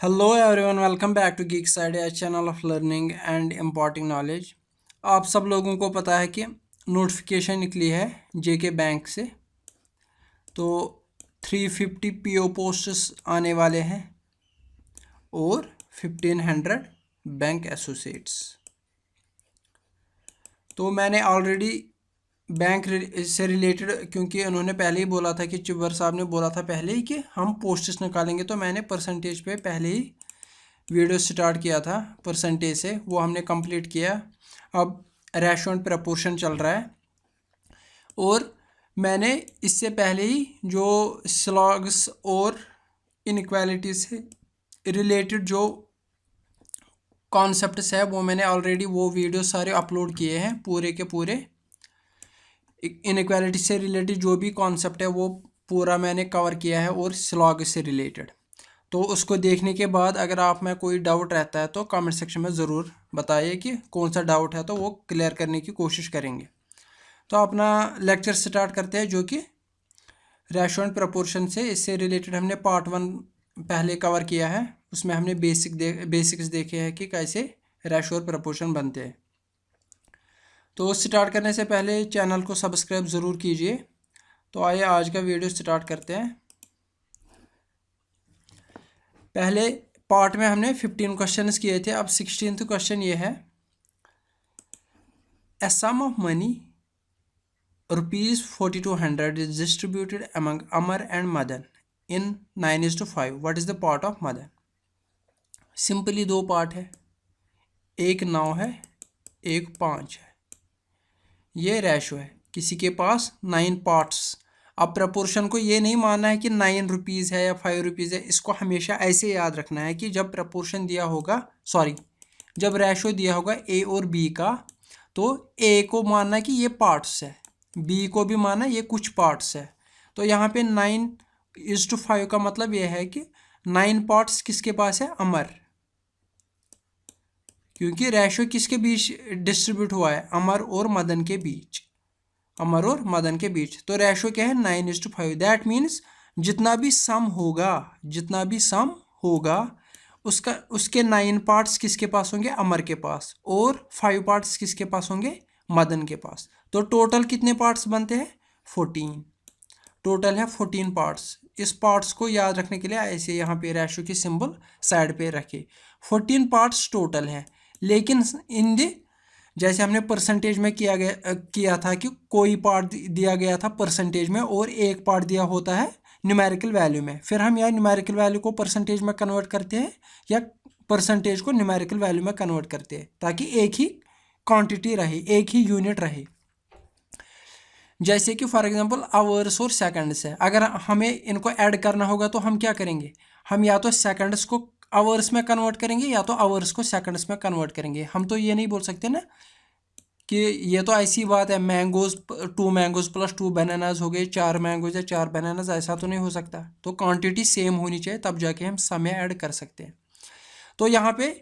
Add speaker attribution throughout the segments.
Speaker 1: Hello everyone, welcome back to geeks idea channel of learning and imparting knowledge. आप सब लोगों को पता है कि नोटिफिकेशन निकली है जेके बैंक से। तो 350 पीओ पोस्ट्स आने वाले हैं और 1500 बैंक एसोसिएट्स। तो मैंने ऑलरेडी बैंक से रिलेटेड, क्योंकि उन्होंने पहले ही बोला था कि चिब्बर साहब ने बोला था पहले ही कि हम पोस्ट्स निकालेंगे, तो मैंने परसेंटेज पे पहले ही वीडियो स्टार्ट किया था परसेंटेज से, वो हमने कंप्लीट किया। अब रेशो एंड प्रपोर्शन चल रहा है और मैंने इससे पहले ही जो स्लॉग्स और इनइक्वालिटी से रिलेटेड जो कॉन्सेप्ट्स है वो मैंने ऑलरेडी वो वीडियो सारे अपलोड किए हैं पूरे के पूरे। इनइक्वालिटी से रिलेटेड जो भी कॉन्सेप्ट है वो पूरा मैंने कवर किया है और स्लॉग से रिलेटेड। तो उसको देखने के बाद अगर आप में कोई डाउट रहता है तो कमेंट सेक्शन में ज़रूर बताइए कि कौन सा डाउट है, तो वो क्लियर करने की कोशिश करेंगे। तो अपना लेक्चर स्टार्ट करते हैं, जो कि रेशो एंड प्रपोर्शन से इससे रिलेटेड हमने पार्ट 1 पहले कवर किया है। उसमें हमने बेसिक्स देखे हैं कि कैसे रेशो और प्रपोर्शन बनते हैं। तो स्टार्ट करने से पहले चैनल को सब्सक्राइब ज़रूर कीजिए। तो आइए आज का वीडियो स्टार्ट करते हैं। पहले पार्ट में हमने 15 क्वेश्चंस किए थे, अब 16th क्वेश्चन ये है। ए sum of money ₹4200 is distributed among Amar and Madan in 9:5. What is the part of Madan? Simply दो पार्ट है, एक 9 है, एक 5 है। ये रेशो है, किसी के पास 9 पार्ट्स। अब प्रपोर्शन को ये नहीं मानना है कि 9 रुपीज़ है या 5 रुपीज़ है, इसको हमेशा ऐसे याद रखना है कि जब प्रपोर्शन दिया होगा, जब रेशो दिया होगा ए और बी का, तो ए को मानना है कि ये पार्ट्स है, बी को भी मानना ये कुछ पार्ट्स है। तो यहाँ पे 9:5 का मतलब ये है कि 9 पार्ट्स किसके पास है? अमर, क्योंकि रेशो किसके बीच डिस्ट्रीब्यूट हुआ है? अमर और मदन के बीच। अमर और मदन के बीच। तो रेशो क्या है? 9:5। दैट मीन्स जितना भी सम होगा उसके 9 पार्ट्स किसके पास होंगे? अमर के पास, और 5 पार्ट्स किसके पास होंगे? मदन के पास। तो टोटल कितने पार्ट्स बनते हैं? 14। टोटल है 14 पार्ट्स। इस पार्ट्स को याद रखने के लिए ऐसे यहाँ पे रेशो की सिंबल साइड पे रखे। 14 पार्ट्स टोटल है, लेकिन इन द जैसे हमने परसेंटेज में किया था कि कोई पार्ट दिया गया था परसेंटेज में और एक पार्ट दिया होता है न्यूमेरिकल वैल्यू में। फिर हम या न्यूमेरिकल वैल्यू को परसेंटेज में कन्वर्ट करते हैं या परसेंटेज को न्यूमेरिकल वैल्यू में कन्वर्ट करते हैं, ताकि एक ही क्वांटिटी रहे, एक ही यूनिट रहे। जैसे कि फॉर एग्जांपल आवर्स और सेकंड्स है, अगर हमें इनको ऐड करना होगा तो हम क्या करेंगे? हम या तो सेकंड्स को आवर्स में कन्वर्ट करेंगे या तो आवर्स को सेकंड्स में कन्वर्ट करेंगे। हम तो ये नहीं बोल सकते ना कि ये तो ऐसी बात है, मैंगोज 2 मैंगोज प्लस 2 बनानाज हो गए 4 मैंगोज या 4 बनानाज, ऐसा तो नहीं हो सकता। तो क्वांटिटी सेम होनी चाहिए, तब जाके हम समय ऐड कर सकते हैं। तो यहाँ पे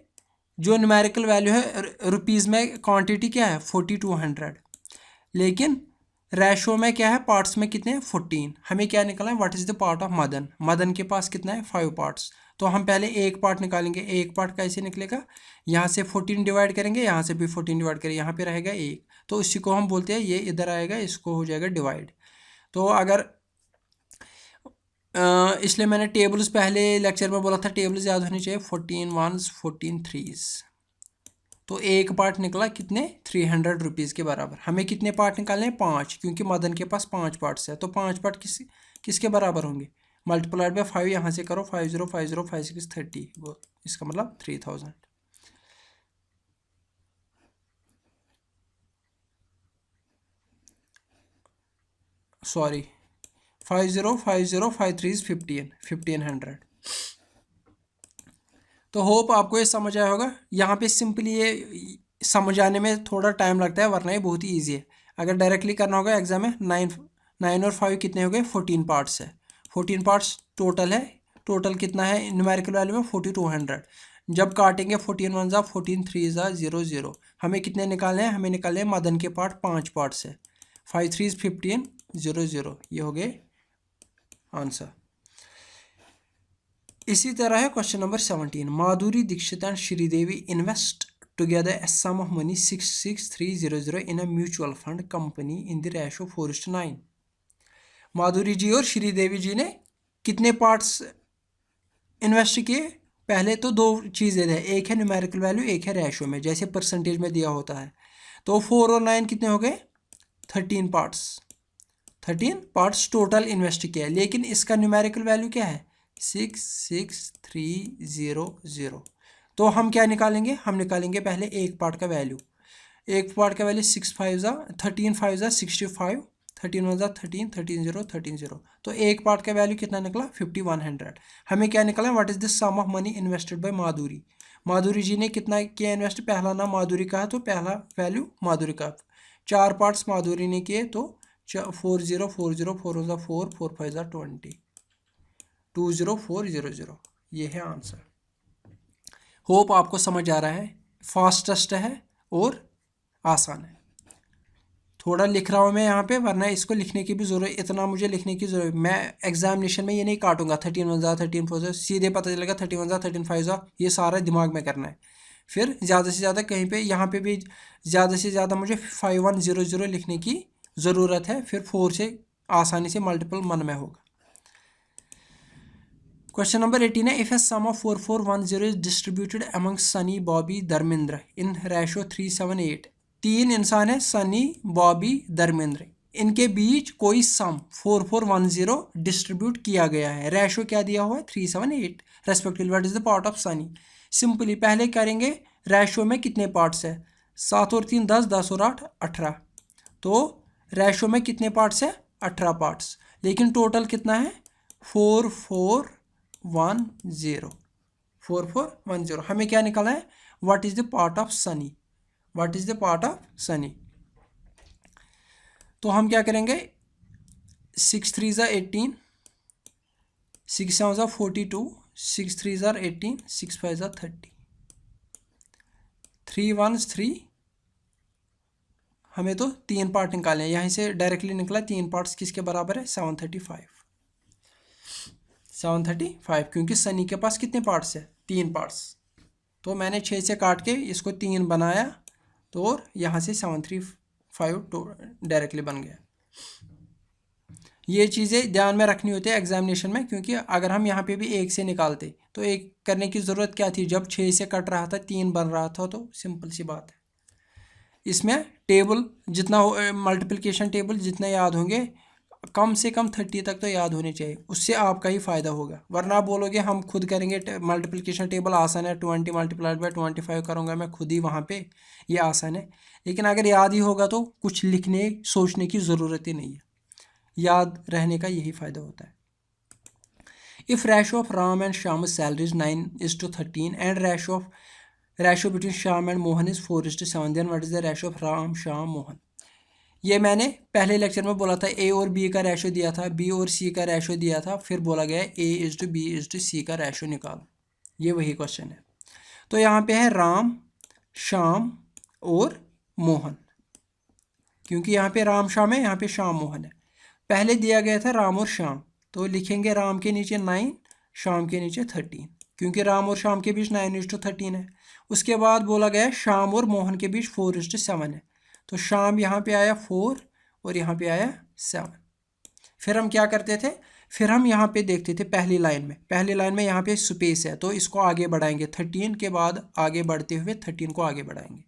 Speaker 1: जो न्यूमेरिकल वैल्यू है रुपीज़ में, क्वांटिटी क्या है? 4200, लेकिन रेशो में क्या है? पार्ट्स में कितने हैं? 14। हमें क्या निकालना है? What is the part of Madan? Madan के पास कितना है? 5 पार्ट्स। तो हम पहले एक पार्ट निकालेंगे। एक पार्ट कैसे निकलेगा? यहाँ से 14 डिवाइड करेंगे, यहाँ से भी 14 डिवाइड करेंगे, यहाँ पे रहेगा 1, तो इसी को हम बोलते हैं, ये इधर आएगा, इसको हो जाएगा डिवाइड। तो अगर इसलिए मैंने टेबल्स पहले लेक्चर में बोला था, टेबल्स याद होनी चाहिए। 14 1s 14 3s। तो एक पार्ट निकला कितने? 300 रुपीज़ के बराबर। हमें कितने पार्ट निकालने हैं? 5, क्योंकि मदन के पास 5 पार्ट्स है। तो 5 पार्ट किसके बराबर होंगे? मल्टीप्लाइड बाय 5, यहाँ से करो, 50 50 5 6 30, वो इसका मतलब 3000। सॉरी, 50 50 5 3 1500। तो होप आपको ये समझ आया होगा। यहाँ पे सिंपली ये समझाने में थोड़ा टाइम लगता है, वरना ये बहुत ही ईजी है। अगर डायरेक्टली करना होगा एग्जाम में, 9 और 5 कितने हो गए? 14 पार्ट्स है। 14 पार्ट्स टोटल है। टोटल कितना है न्यूमेरिकल वैल्यू में? 4200। जब काटेंगे 14 1 जा 14 3 जा 0 0। हमें कितने निकालने हैं? हमें निकालने हैं मदन के पार्ट, 5 पार्ट्स है। 5 3 15 0 0, ये हो गए आंसर। इसी तरह है question number 17। Madhuri Dixit and Sridevi invest together a sum of money 66300 in a mutual fund company in the ratio 4:9। माधुरी जी और श्रीदेवी जी ने कितने पार्ट्स इन्वेस्ट किए? पहले तो दो चीज़ें हैं, एक है न्यूमेरिकल वैल्यू, एक है रेशो में, जैसे परसेंटेज में दिया होता है। तो 4 और 9 कितने हो गए? 13 पार्ट्स। 13 पार्ट्स टोटल इन्वेस्ट किया है, लेकिन इसका न्यूमेरिकल वैल्यू क्या है? 66300। तो हम क्या निकालेंगे? हम निकालेंगे पहले एक पार्ट का वैल्यू। एक पार्ट का वैल्यू 6 5 ज़ा 13 5 ज़ा 65, 13 1 ज़ा 13, 13 0 13 0। तो एक पार्ट का वैल्यू कितना निकला? 5100। हमें क्या निकला? What is the sum of money invested by Madhuri. Madhuri ji ने कितना किया इन्वेस्ट? पहला नाम माधुरी का है तो पहला वैल्यू माधुरी का। 4 पार्ट्स माधुरी ने किए तो 40 40 4 ज़ा 4 4 5 ज़ा 20 20400। ये है आंसर। होप आपको समझ आ रहा है। फास्टेस्ट है और आसान है। थोड़ा लिख रहा हूँ मैं यहाँ पे, वरना इसको लिखने की भी ज़रूरत, इतना मुझे लिखने की ज़रूरत। मैं एग्जामिनेशन में ये नहीं काटूंगा 13 1 ज़ा 13 4 ज़ा, सीधे पता चलेगा 13 1 ज़ा 13 5 ज़ा। ये सारा दिमाग में करना है। फिर ज़्यादा से ज़्यादा कहीं पे यहाँ पे भी ज़्यादा से ज़्यादा मुझे 5100 लिखने की ज़रूरत है। फिर 4 से आसानी से मल्टीपल मन में होगा। क्वेश्चन नंबर 18 है, if a sum of 4410 is distributed among Sunny Bobby Dharmendra in ratio 378। 3 इंसान है, सनी बॉबी धर्मेंद्र, इनके बीच कोई सम 4410 डिस्ट्रीब्यूट किया गया है। रेशो क्या दिया हुआ है? 378 respectively. What is the part of Sunny? Simply पहले करेंगे रेशो में कितने पार्ट्स है? 7 और 3 10, 10 और 8 18। तो रेशो में कितने पार्ट्स है? 18 पार्ट्स। लेकिन टोटल कितना है? 4410। 4410 हमें क्या निकाला है? What is the part of Sunny? What is the part of Sunny? तो हम क्या करेंगे? 6 3 ज़ा 18, 6 7 ज़ा 42, 6 3 ज़ा 18, 6 5 ज़ा 30, 3 1 3। हमें तो 3 पार्ट निकाले हैं, यहाँ से डायरेक्टली निकला 3 पार्ट्स किसके बराबर है? 735। 735 क्योंकि सनी के पास कितने पार्ट्स है? 3 पार्ट्स। तो मैंने 6 से काट के इसको 3 बनाया, तो और यहाँ से 735 तो डायरेक्टली बन गया। ये चीज़ें ध्यान में रखनी होती है एग्जामिनेशन में, क्योंकि अगर हम यहाँ पे भी 1 से निकालते तो 1 करने की ज़रूरत क्या थी? जब 6 से कट रहा था 3 बन रहा था, तो सिंपल सी बात है। इसमें टेबल जितना मल्टीप्लिकेशन टेबल जितना याद होंगे, कम से कम 30 तक तो याद होने चाहिए, उससे आपका ही फ़ायदा होगा। वरना आप बोलोगे हम खुद करेंगे, मल्टीप्लिकेशन टेबल आसान है, 20 मल्टीप्लाइड बाय 25 करूँगा मैं खुद ही वहाँ पे, ये आसान है। लेकिन अगर याद ही होगा तो कुछ लिखने सोचने की ज़रूरत ही नहीं है। याद रहने का यही फ़ायदा होता है। If ratio of Ram and Shyam salaries 9:13 and ratio between Shyam and Mohan is 4:7, then what is the ratio of Ram Shyam Mohan? ये मैंने पहले लेक्चर में बोला था। ए और बी का रेशो दिया था, बी और सी का रेशो दिया था, फिर बोला गया A:B:C का रेशो निकालो। ये वही क्वेश्चन है। तो यहाँ पे है राम, श्याम और मोहन, क्योंकि यहाँ पे राम श्याम है, यहाँ पे श्याम मोहन है। पहले दिया गया था राम और श्याम, तो लिखेंगे राम के नीचे 9, श्याम के नीचे 13, क्योंकि राम और श्याम के बीच 9:13 है। उसके बाद बोला गया श्याम और मोहन के बीच 4:7 है, तो शाम यहाँ पे आया 4 और यहाँ पे आया 7। फिर हम क्या करते थे? फिर हम यहाँ पे देखते थे पहली लाइन में यहाँ पे स्पेस है, तो इसको आगे बढ़ाएंगे 13 के बाद, आगे बढ़ते हुए 13 को आगे बढ़ाएंगे।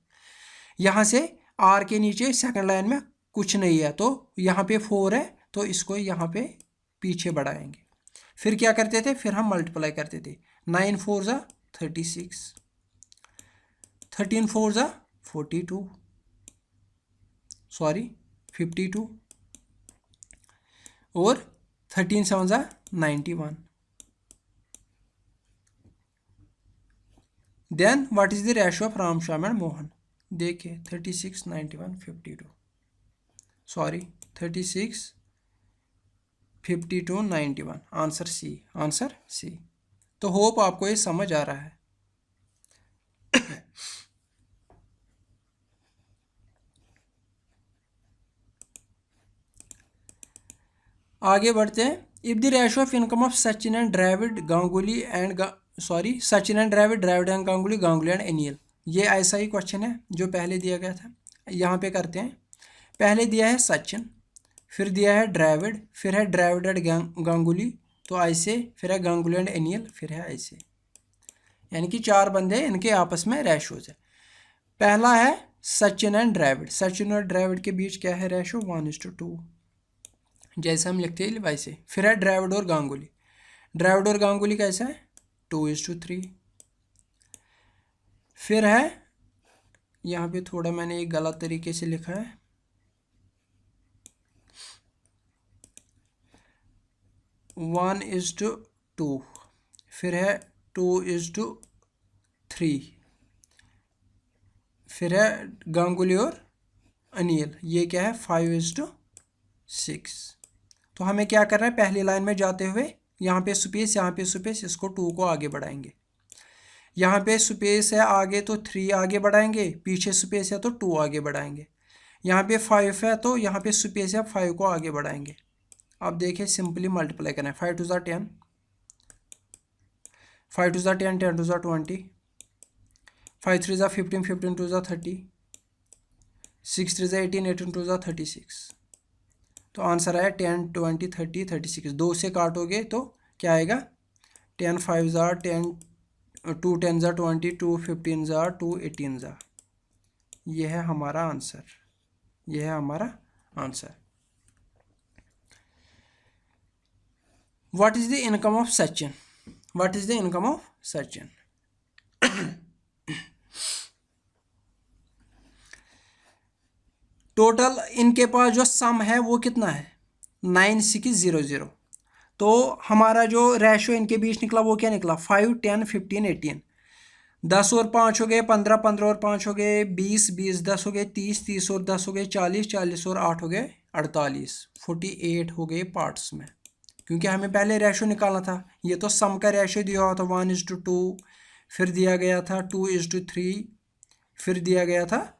Speaker 1: यहाँ से आर के नीचे सेकंड लाइन में कुछ नहीं है, तो यहाँ पे 4 है, तो इसको यहाँ पे पीछे बढ़ाएंगे। फिर क्या करते थे? फिर हम मल्टीप्लाई करते थे। 9 4 ज़ा 36, 13 4 ज़ा 42, सॉरी 52, और 13 7 ज़ा 91। Then what is the ratio of Ram Shyam and Mohan? देखिए 36 91 52, sorry 36 52 91। Answer C, answer C. तो होप आपको ये समझ आ रहा है। आगे बढ़ते हैं। If the ratio of income of Sachin and Dravid Ganguly and Sachin and Dravid, Dravid and Ganguly, Ganguly and Anil. ये ऐसा ही क्वेश्चन है जो पहले दिया गया था। यहाँ पे करते हैं। पहले दिया है सचिन, फिर दिया है द्रविड, फिर है द्रविड एंड गांगुली, तो ऐसे, फिर है गांगुली एंड अनिल, फिर है ऐसे। यानी कि 4 बंदे, इनके आपस में रेशोज है। पहला है सचिन एंड द्रविड। सचिन और द्रविड के बीच क्या है रेशो? 1:2, जैसे हम लिखते हैं वैसे। फिर है द्रविड और गांगुली। द्रविड और गांगुली कैसा है? 2:3। फिर है, यहाँ पे थोड़ा मैंने एक गलत तरीके से लिखा है, 1:2। फिर है 2:3। फिर है गांगुली और अनिल, ये क्या है? 5:6। तो हमें क्या करना है? पहली लाइन में जाते हुए यहाँ पे स्पेस, यहाँ पे स्पेस, इसको 2 को आगे बढ़ाएंगे। यहाँ पे स्पेस है आगे तो 3 आगे बढ़ाएंगे, पीछे स्पेस है तो 2 आगे बढ़ाएंगे। यहाँ पे 5 है तो यहाँ पे स्पेस है, 5 को आगे बढ़ाएंगे। अब देखिए सिंपली मल्टीप्लाई करना है। 5 2 10, 5 2 10, 10 2 20, 5 3 15, 15 2 30, 6 3 18, 18 2 36। तो आंसर आया 10 20 30 36। 2 से काटोगे तो क्या आएगा? 10 5 10, 2 10 20, 2 15 2 18। यह है हमारा आंसर, यह है हमारा answer. What is the income of Sachin? What is the income of Sachin? Total इनके पास जो सम है वो कितना है? 9600। तो हमारा जो रेशो इनके बीच निकला वो क्या निकला? 5 10 15 18। 10 और 5 हो गए 15, 15 और 5 हो गए 20, 20 10 हो गए 30, 30 और 10 हो गए 40, 40 और 8 हो गए 48, 48 हो गए पार्ट्स में। क्योंकि हमें पहले रेशो निकालना था। ये तो सम का रेशो दिया हुआ था 1:2, फिर दिया गया था 2:3, फिर दिया गया था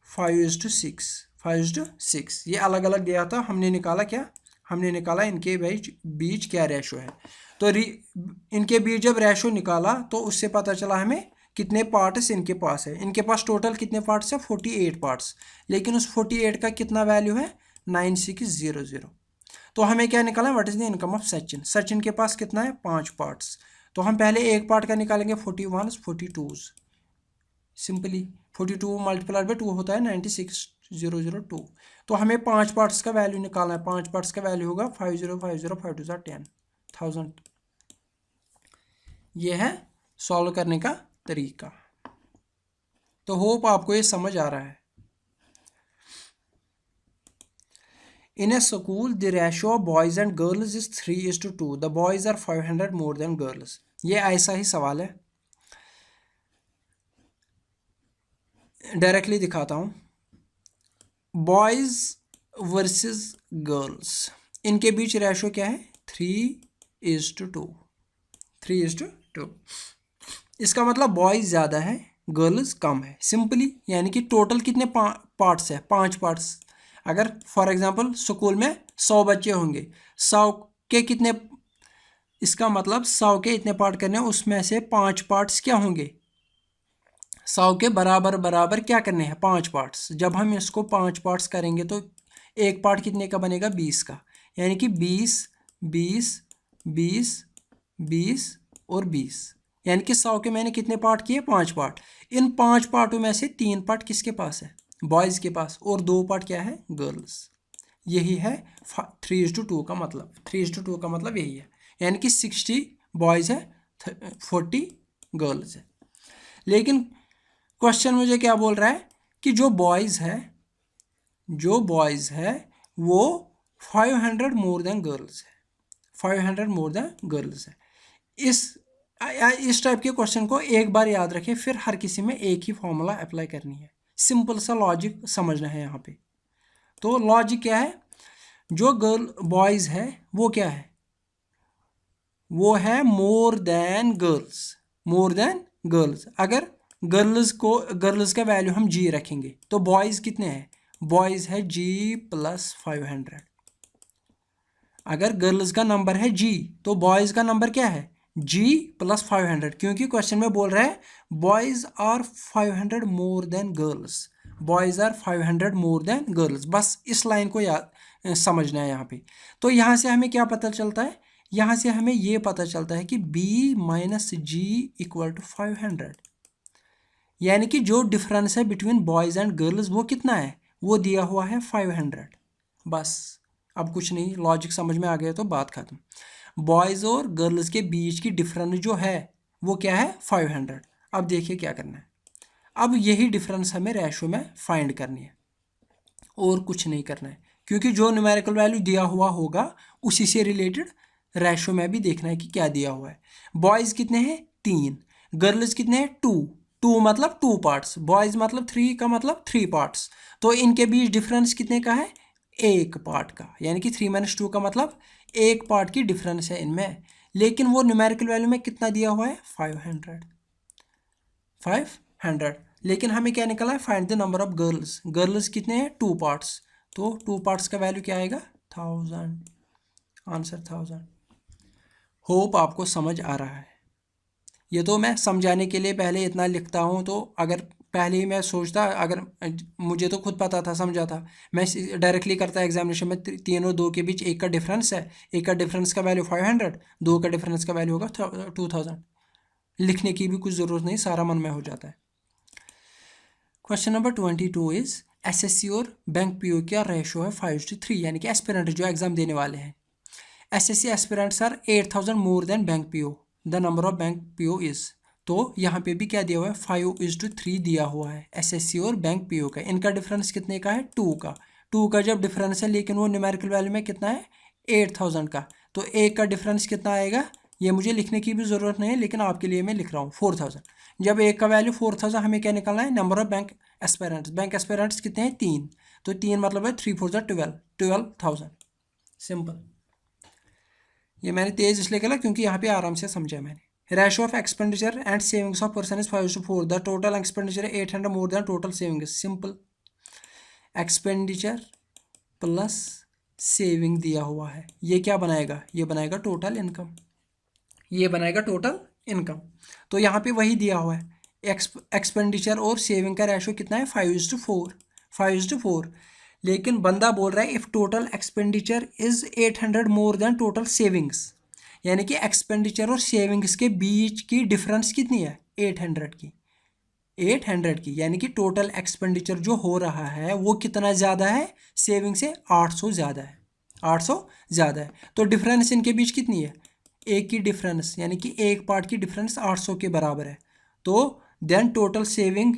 Speaker 1: 5:6, 5:6। ये अलग अलग दिया था। हमने निकाला क्या? हमने निकाला इनके बीच क्या रेशो है। तो इनके बीच जब रेशो निकाला तो उससे पता चला हमें कितने पार्ट्स इनके पास है। इनके पास टोटल कितने पार्ट्स है? 48 पार्ट्स। लेकिन उस 48 का कितना वैल्यू है? 9600। तो हमें क्या निकाला? What is the income of Sachin? Sachin के पास कितना है? 5 पार्ट्स। तो हम पहले एक पार्ट का निकालेंगे 41, 42। सिंपली 42 मल्टीप्लाइड बाई 2 होता है 96002। तो हमें 5 पार्ट्स का वैल्यू निकालना है। 5 पार्ट्स का वैल्यू होगा 5050, 5 2 10,000। ये है सॉल्व करने का तरीका। तो होप आपको ये समझ आ रहा है। In a school, the ratio of boys and girls is 3:2. The boys are 500 more than girls. ये ऐसा ही सवाल है। डायरेक्टली दिखाता हूँ। बॉयज़ वर्सेस गर्ल्स, इनके बीच रेशो क्या है? 3:2। 3:2। इसका मतलब बॉयज़ ज़्यादा है, गर्ल्स कम है। सिंपली यानी कि टोटल कितने पार्ट्स है? 5 पार्ट्स। अगर फॉर एग्जांपल स्कूल में 100 बच्चे होंगे, 100 के कितने, इसका मतलब 100 के इतने पार्ट करने हैं, उसमें से 5 पार्ट्स क्या होंगे? 100 के बराबर बराबर क्या करने हैं? 5 पार्ट्स। जब हम इसको 5 पार्ट्स करेंगे तो एक पार्ट कितने का बनेगा? 20 का। यानी कि 20 20 20 20 और 20। यानी कि 100 के मैंने कितने पार्ट किए? 5 पार्ट। इन 5 पार्टों में से 3 पार्ट किसके पास है? बॉयज़ के पास। और 2 पार्ट क्या है? गर्ल्स। यही है 3:2 का मतलब। 3:2 का मतलब यही है। यानी कि 60 बॉयज़ है, 40 गर्ल्स है। लेकिन क्वेश्चन मुझे क्या बोल रहा है कि जो बॉयज़ है वो 500 मोर देन गर्ल्स है। 500 मोर देन गर्ल्स है। इस टाइप के क्वेश्चन को एक बार याद रखें, फिर हर किसी में एक ही फॉर्मूला अप्लाई करनी है। सिंपल सा लॉजिक समझना है यहाँ पे। तो लॉजिक क्या है? जो बॉयज़ है वो क्या है? वो है मोर देन गर्ल्स। मोर देन गर्ल्स। अगर गर्ल्स का वैल्यू हम जी रखेंगे तो बॉयज़ कितने हैं? बॉयज़ है G + 500। अगर गर्ल्स का नंबर है जी तो बॉयज़ का नंबर क्या है जी प्लस 500, क्योंकि क्वेश्चन में बोल रहा है boys are 500 more than girls, boys are 500 more than girls. बस इस लाइन को याद समझना है यहाँ पे। तो यहाँ से हमें क्या पता चलता है, यहाँ से हमें ये पता चलता है कि b minus G equal to 500, यानी कि जो डिफरेंस है बिटवीन बॉयज़ एंड गर्ल्स वो कितना है, वो दिया हुआ है 500। बस अब कुछ नहीं, लॉजिक समझ में आ गया तो बात खत्म। बॉयज़ और गर्ल्स के बीच की डिफरेंस जो है वो क्या है 500। अब देखिए क्या करना है, अब यही डिफरेंस हमें रेशो में फाइंड करनी है और कुछ नहीं करना है, क्योंकि जो न्यूमेरिकल वैल्यू दिया हुआ होगा उसी से रिलेटेड रेशो में भी देखना है कि क्या दिया हुआ है। बॉयज़ कितने हैं 3, गर्ल्स कितने हैं 2, 2 मतलब 2 पार्ट्स, बॉयज़ मतलब 3 का मतलब 3 पार्ट्स, तो इनके बीच डिफरेंस कितने का है 1 पार्ट का, यानी कि 3 - 2 का मतलब 1 पार्ट की डिफरेंस है इनमें। लेकिन वो न्यूमेरिकल वैल्यू में कितना दिया हुआ है 500। लेकिन हमें क्या निकला है find the number of girls, girls कितने हैं 2 पार्ट्स, तो 2 पार्ट्स का वैल्यू क्या आएगा 1000, आंसर 1000। होप आपको समझ आ रहा है। ये तो मैं समझाने के लिए पहले इतना लिखता हूँ, तो अगर पहले ही मैं सोचता, अगर मुझे तो खुद पता था समझा था, मैं डायरेक्टली करता एग्जामिनेशन में 3 और 2 के बीच 1 का डिफरेंस है, 1 का डिफरेंस का वैल्यू 500, 2 का डिफरेंस का वैल्यू होगा 2000। लिखने की भी कुछ ज़रूरत नहीं, सारा मन में हो जाता है। क्वेश्चन नंबर 22 इज एसएससी और बैंक पीओ का रेशो है 5:3, यानी कि एस्पिरेंट जो एग्जाम देने वाले हैं, SSC aspirants are 8000 more than bank PO, the number of bank PO is, तो यहाँ पे भी क्या दिया हुआ है 5:3 दिया हुआ है एसएससी और बैंक पीओ का। इनका डिफरेंस कितने का है 2 का, 2 का जब डिफरेंस है लेकिन वो न्यूमेरिकल वैल्यू में कितना है 8000 का, तो एक का डिफरेंस कितना आएगा, ये मुझे लिखने की भी ज़रूरत नहीं है लेकिन आपके लिए मैं लिख रहा हूँ 4000। जब एक का वैल्यू 4000, हमें क्या निकालना है number of bank aspirants, bank aspirants कितने हैं 3, तो 3 मतलब है 3 4 12,000। सिंपल। ये मैंने तेज इसलिए करा क्योंकि यहाँ पे आराम से समझा मैंने। Ratio of expenditure and savings of person is 5:4, the total expenditure 800 more than total savings. Simple, expenditure plus saving दिया हुआ है, ये क्या बनाएगा, ये बनाएगा टोटल इनकम, ये बनाएगा टोटल इनकम। तो यहाँ पे वही दिया हुआ है, एक्सपेंडिचर और सेविंग का रेशो कितना है 5:4, 5:4। लेकिन बंदा बोल रहा है if total expenditure is 800 more than total savings, यानी कि एक्सपेंडिचर और सेविंग्स के बीच की डिफरेंस कितनी है 800 की, 800 की, यानी कि टोटल एक्सपेंडिचर जो हो रहा है वो कितना ज़्यादा है सेविंग से 800 ज़्यादा है, 800 ज़्यादा है। तो डिफरेंस इनके बीच कितनी है, एक की डिफरेंस, यानी कि एक पार्ट की डिफरेंस 800 के बराबर है। तो then total saving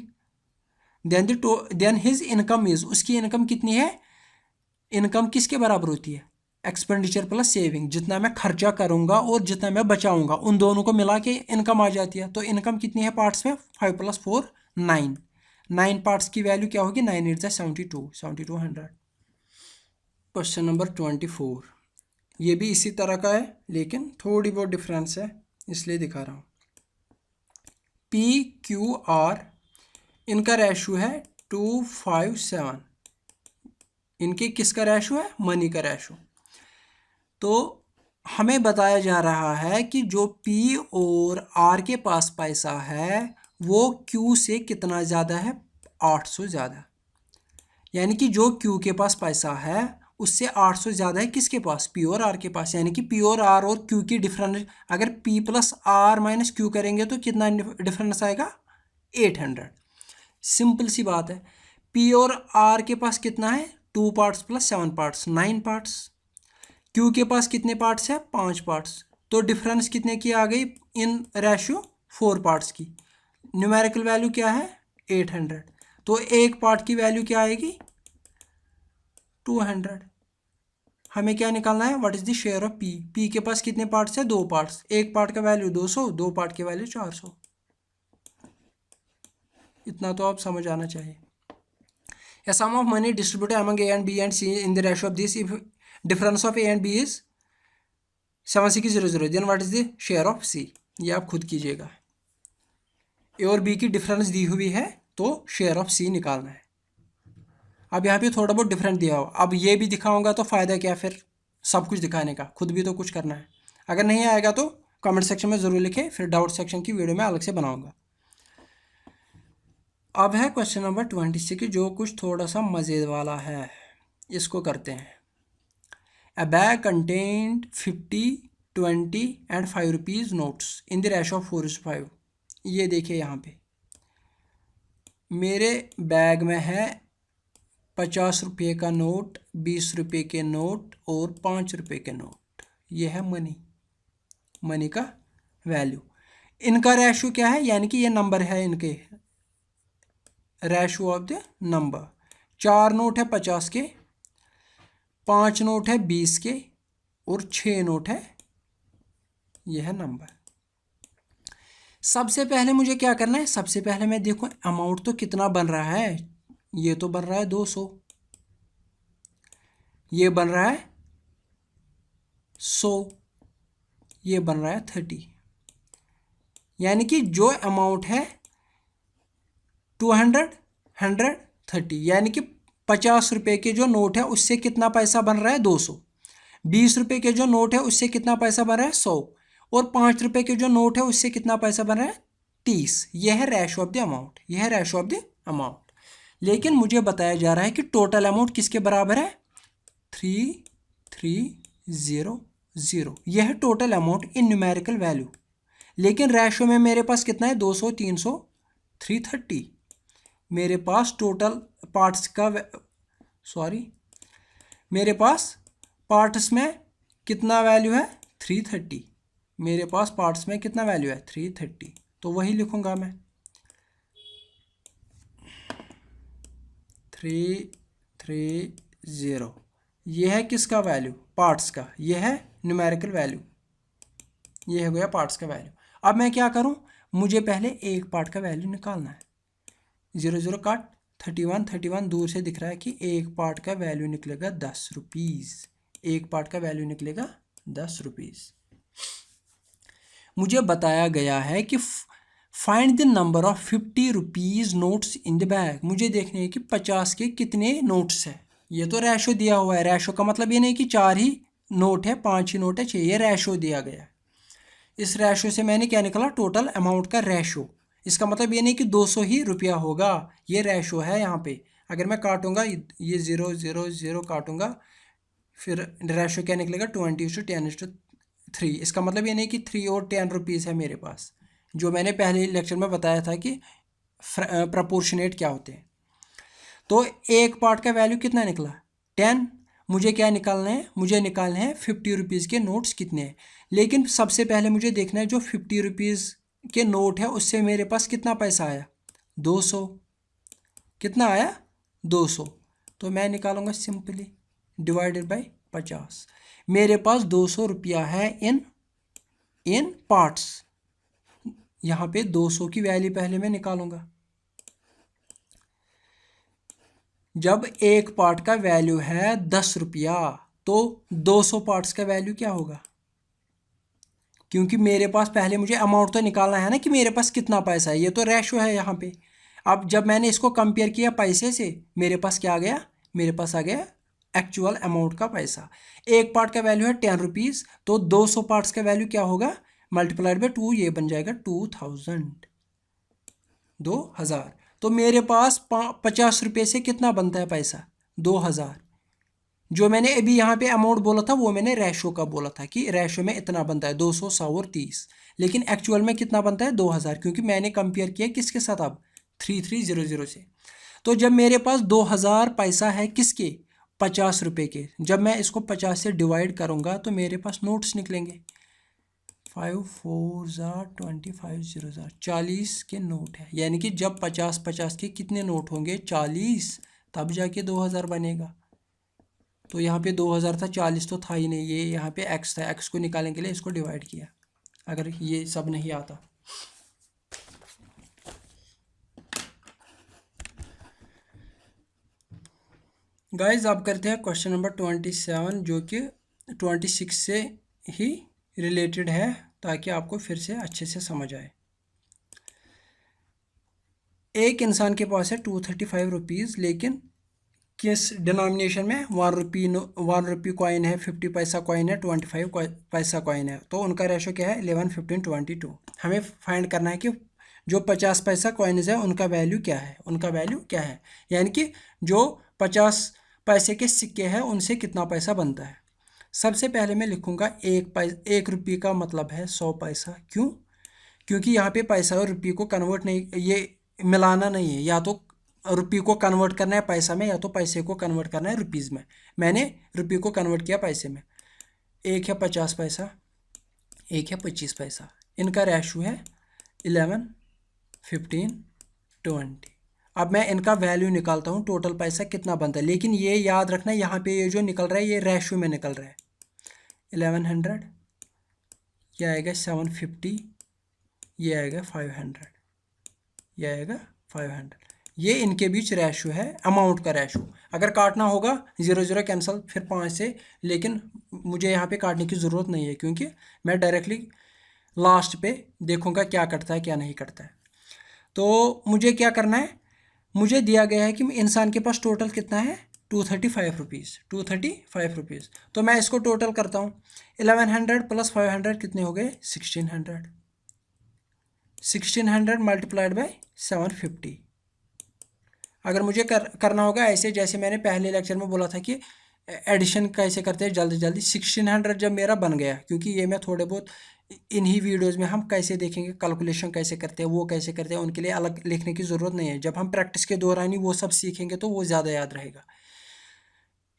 Speaker 1: then his income is, उसकी इनकम कितनी है, इनकम किसके बराबर होती है एक्सपेंडिचर प्लस सेविंग, जितना मैं खर्चा करूंगा और जितना मैं बचाऊंगा उन दोनों को मिला के इनकम आ जाती है। तो इनकम कितनी है पार्ट्स में 5 + 4 9, 9 पार्ट्स की वैल्यू क्या होगी 9 × 72, 7200। क्वेश्चन नंबर 24, ये भी इसी तरह का है लेकिन थोड़ी बहुत डिफरेंस है इसलिए दिखा रहा हूँ। PQR इनका रेशो है 257, इनके किसका रेशो है मनी का रेशो। तो हमें बताया जा रहा है कि जो P और R के पास पैसा है वो Q से कितना ज़्यादा है 800 ज़्यादा, यानी कि जो Q के पास पैसा है उससे 800 ज़्यादा है किसके पास P और R के पास, यानी कि P और R और Q की डिफरेंस अगर P + R - Q करेंगे तो कितना डिफरेंस आएगा 800। सिंपल सी बात है, P और R के पास कितना है 2 पार्ट्स + 7 पार्ट्स 9 पार्ट्स, Q के पास कितने पार्ट्स है 5 पार्ट्स, तो डिफरेंस कितने की आ गई इन रेशियो 4 पार्ट्स की। न्यूमेरिकल वैल्यू क्या है 800, तो एक पार्ट की वैल्यू क्या आएगी 200। हमें क्या निकालना है what is the share of P, P के पास कितने पार्ट्स है 2 पार्ट्स, एक पार्ट का वैल्यू 200, 2 पार्ट की वैल्यू 400। इतना तो आप समझ आना चाहिए। A sum of money distributed among A and B and C in the ratio of this, if difference of A and B is 7600, then what is the share of C। ये आप खुद कीजिएगा, ए और बी की difference दी हुई है तो share of सी निकालना है। अब यहाँ पे थोड़ा बहुत डिफरेंट दिया हो, अब ये भी दिखाऊंगा तो फ़ायदा क्या फिर सब कुछ दिखाने का, खुद भी तो कुछ करना है। अगर नहीं आएगा तो कमेंट सेक्शन में ज़रूर लिखें, फिर डाउट सेक्शन की वीडियो में अलग से बनाऊंगा। अब है क्वेश्चन नंबर 26, जो कुछ थोड़ा सा मज़े वाला है, इसको करते हैं। A bag contained 50, 20 and 5 rupees notes in the ratio of 4:5। ये देखिए यहाँ पे मेरे बैग में है 50 रुपये का नोट, 20 रुपये के नोट और 5 रुपये के नोट। ये है मनी का वैल्यू। इनका रेशो क्या है, यानी कि ये नंबर है इनके, ratio of the number. 4 note है 50 के, 5 नोट है 20 के और 6 नोट है, यह है नंबर। सबसे पहले मुझे क्या करना है, सबसे पहले मैं देखूं अमाउंट तो कितना बन रहा है। ये तो बन रहा है 200, ये बन रहा है 100, ये बन रहा है 30। यानी कि जो अमाउंट है 200, 100, 30, यानी कि 50 रुपये के जो नोट है उससे कितना पैसा बन रहा है 200। 20 रुपये के जो नोट है उससे कितना पैसा बन रहा है 100, और 5 रुपये के जो नोट है उससे कितना पैसा बन रहा है 30। यह है रेशो ऑफ द अमाउंट, यह है रेशो ऑफ द अमाउंट। लेकिन मुझे बताया जा रहा है कि टोटल अमाउंट किसके बराबर है, 3300। यह है total amount in numerical value. लेकिन रेशो में मेरे पास कितना है 200, 300, 330। मेरे पास टोटल पार्ट्स का मेरे पास पार्ट्स में कितना वैल्यू है 330। मेरे पास पार्ट्स में कितना वैल्यू है 330, तो वही लिखूंगा मैं 330। यह है किसका वैल्यू, पार्ट्स का, यह है न्यूमेरिकल वैल्यू, यह हो गया पार्ट्स का वैल्यू। अब मैं क्या करूं, मुझे पहले एक पार्ट का वैल्यू निकालना है। 0 काट, 31 दूर से दिख रहा है कि एक पार्ट का वैल्यू निकलेगा 10 रुपीज़। एक पार्ट का वैल्यू निकलेगा 10 रुपीज़। मुझे बताया गया है कि find the number of 50 rupees notes in the bag. मुझे देखने है कि 50 के कितने नोट्स हैं। ये तो रेशो दिया हुआ है, रेशो का मतलब ये नहीं कि 4 ही नोट है, 5 ही नोट है, 6, ये रेशो दिया गया है। इस रेशो से मैंने क्या निकला, टोटल अमाउंट का रेशो। इसका मतलब ये नहीं कि 200 ही रुपया होगा, ये रेशो है यहाँ पे। अगर मैं काटूंगा ये 0 0 0 काटूंगा, फिर रेशो क्या निकलेगा 20:10:3। इसका मतलब ये नहीं कि 3 और 10 रुपीज़ है मेरे पास, जो मैंने पहले लेक्चर में बताया था कि प्रपोर्शनेट क्या होते हैं। तो एक पार्ट का वैल्यू कितना निकला 10। मुझे क्या निकालना है, मुझे निकालने हैं 50 रुपीज़ के नोट्स कितने हैं। लेकिन सबसे पहले मुझे देखना है जो 50 रुपीज़ के नोट है उससे मेरे पास कितना पैसा आया 200। कितना आया 200। तो मैं निकालूंगा सिंपली डिवाइडेड बाय 50। मेरे पास 200 रुपया है इन पार्ट्स। यहाँ पे 200 की वैल्यू पहले मैं निकालूंगा। जब एक पार्ट का वैल्यू है 10 रुपया तो 200 पार्ट्स का वैल्यू क्या होगा, क्योंकि मेरे पास पहले मुझे अमाउंट तो निकालना है ना कि मेरे पास कितना पैसा है। ये तो रेशो है यहाँ पे। अब जब मैंने इसको कंपेयर किया पैसे से, मेरे पास क्या आ गया, मेरे पास आ गया एक्चुअल अमाउंट का पैसा। एक पार्ट का वैल्यू है 10 रुपीज़, तो 200 पार्ट्स का वैल्यू क्या होगा, मल्टीप्लाइड बाय 2, ये बन जाएगा 2000। तो मेरे पास 50 रुपये से कितना बनता है पैसा 2000। जो मैंने अभी यहाँ पे अमाउंट बोला था वो मैंने रेशो का बोला था कि रेशो में इतना बनता है 200, 100 और 30। लेकिन एक्चुअल में कितना बनता है 2000, क्योंकि मैंने कंपेयर किया किसके साथ, अब 3300 से। तो जब मेरे पास 2000 पैसा है किसके, 50 रुपये के, जब मैं इसको 50 से डिवाइड करूँगा तो मेरे पास नोट्स निकलेंगे। 5 4 25 40 के नोट है। यानी कि जब 50 के कितने नोट होंगे 40, तब जाके 2000 बनेगा। तो यहाँ पे 2000 था, 40 तो था ही नहीं, ये यहाँ पे x था, x को निकालने के लिए इसको डिवाइड किया, अगर ये सब नहीं आता। गाइज अब करते हैं क्वेश्चन नंबर 27, जो कि 26 से ही रिलेटेड है, ताकि आपको फिर से अच्छे से समझ आए। एक इंसान के पास है 235 रुपीज़, लेकिन किस डिनोमिनेशन में, 1 रुपी कॉइन है, 50 पैसा कॉइन है, 25 पैसा कॉइन है। तो उनका रेशो क्या है, 11, 15, 22। हमें फाइंड करना है कि जो 50 पैसा कॉइन्स है उनका वैल्यू क्या है, उनका वैल्यू क्या है, यानी कि जो 50 पैसे के सिक्के हैं उनसे कितना पैसा बनता है। सबसे पहले मैं लिखूंगा 1 रुपये का मतलब है 100 पैसा। क्यों? क्योंकि यहाँ पे पैसा और रुपये को कन्वर्ट नहीं, ये मिलाना नहीं है, या तो रुपये को कन्वर्ट करना है पैसा में या तो पैसे को कन्वर्ट करना है रुपीज़ में। मैंने रुपये को कन्वर्ट किया पैसे में। एक है 50 पैसा, एक है 25 पैसा, इनका रेशो है 11, 15, 20। अब मैं इनका वैल्यू निकालता हूँ, टोटल पैसा कितना बनता है। लेकिन ये याद रखना, यहाँ पे ये जो निकल रहा है ये रेशो में निकल रहा है। 1100, ये आएगा 750, ये आएगा 500, ये आएगा 500। ये इनके बीच रेशो है, अमाउंट का रेशो। अगर काटना होगा 0 0 कैंसिल, फिर 5 से, लेकिन मुझे यहाँ पे काटने की ज़रूरत नहीं है क्योंकि मैं डायरेक्टली लास्ट पे देखूँगा क्या कटता है क्या नहीं कटता है। तो मुझे क्या करना है, मुझे दिया गया है कि इंसान के पास टोटल कितना है, 235 रुपीज़, 235 रुपीज़। तो मैं इसको टोटल करता हूँ। 1100 प्लस 500 कितने हो गए, 1600। 1600 मल्टीप्लाइड बाई 750। अगर मुझे करना होगा ऐसे, जैसे मैंने पहले लेक्चर में बोला था कि एडिशन कैसे करते हैं जल्दी जल्दी। 1600 जब मेरा बन गया, क्योंकि ये मैं थोड़े बहुत इन्हीं वीडियोज़ में हम कैसे देखेंगे, कैलकुलेशन कैसे करते हैं, वो कैसे करते हैं, उनके लिए अलग लिखने की ज़रूरत नहीं है। जब हम प्रैक्टिस के दौरान ही वो सब सीखेंगे तो वो ज़्यादा याद रहेगा।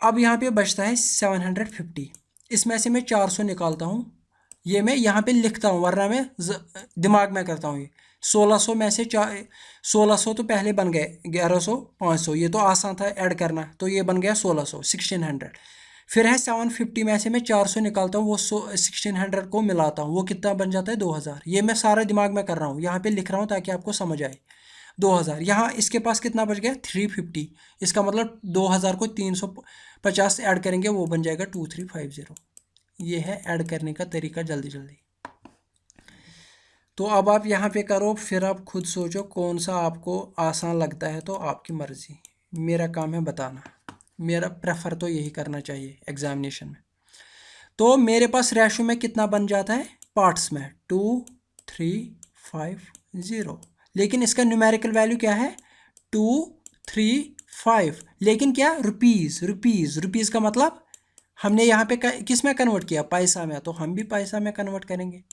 Speaker 1: अब यहाँ पे बचता है 750। इसमें से मैं 400 निकालता हूँ, ये मैं यहाँ पे लिखता हूँ, वरना मैं दिमाग में करता हूँ। ये 1600 में से 1600 तो पहले बन गए, 1100, 500, ये तो आसान था ऐड करना, तो ये बन गया 1600, 1600। फिर है 750 में से मैं 400 निकालता हूँ, वो 1600 को मिलाता हूँ, वो कितना बन जाता है 2000। ये मैं सारा दिमाग में कर रहा हूँ, यहाँ पे लिख रहा हूँ ताकि आपको समझ आए। 2000, यहाँ इसके पास कितना बच गया, 350। इसका मतलब 2000 को 350 ऐड करेंगे, वो बन जाएगा 2350। ये है ऐड करने का तरीका, जल्दी जल्दी। तो अब आप यहाँ पे करो, फिर आप खुद सोचो कौन सा आपको आसान लगता है, तो आपकी मर्ज़ी। मेरा काम है बताना, मेरा प्रेफर तो यही करना चाहिए एग्जामिनेशन में। तो मेरे पास रेशो में कितना बन जाता है, पार्ट्स में 2, 3, 5, 0। लेकिन इसका न्यूमेरिकल वैल्यू क्या है, 2, 3, 5। लेकिन क्या, रुपीज़, रुपीज़, रुपीज़ का मतलब हमने यहाँ पे किस में कन्वर्ट किया, पैसा में, तो हम भी पैसा में कन्वर्ट करेंगे।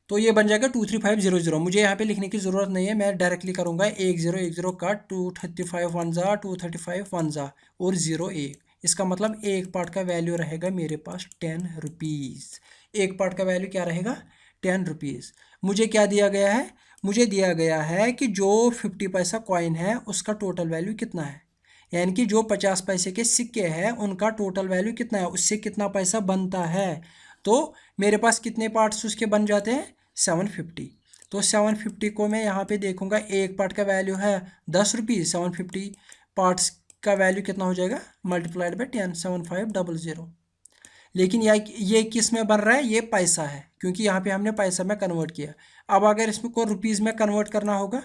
Speaker 1: तो ये बन जाएगा 23500। मुझे यहाँ पे लिखने की ज़रूरत नहीं है, मैं डायरेक्टली करूँगा 1010 का 235 1 जा, 235 1 जा और 0 1। इसका मतलब एक पार्ट का वैल्यू रहेगा मेरे पास 10 रुपीज़। एक पार्ट का वैल्यू क्या रहेगा, 10 रुपीज़। मुझे क्या दिया गया है, मुझे दिया गया है कि जो 50 पैसा कॉइन है उसका टोटल वैल्यू कितना है, यानी कि जो 50 पैसे के सिक्के हैं उनका टोटल वैल्यू कितना है, उससे कितना पैसा बनता है। तो मेरे पास कितने पार्ट्स उसके बन जाते हैं, 750। तो 750 को मैं यहाँ पे देखूंगा, एक पार्ट का वैल्यू है 10 रुपीज़, 750 पार्ट्स का वैल्यू कितना हो जाएगा, मल्टीप्लाइड बाई 10, 7500। लेकिन ये किस में बन रहा है, ये पैसा है, क्योंकि यहाँ पे हमने पैसा में कन्वर्ट किया। अब अगर इसमें को रुपीज़ में कन्वर्ट करना होगा,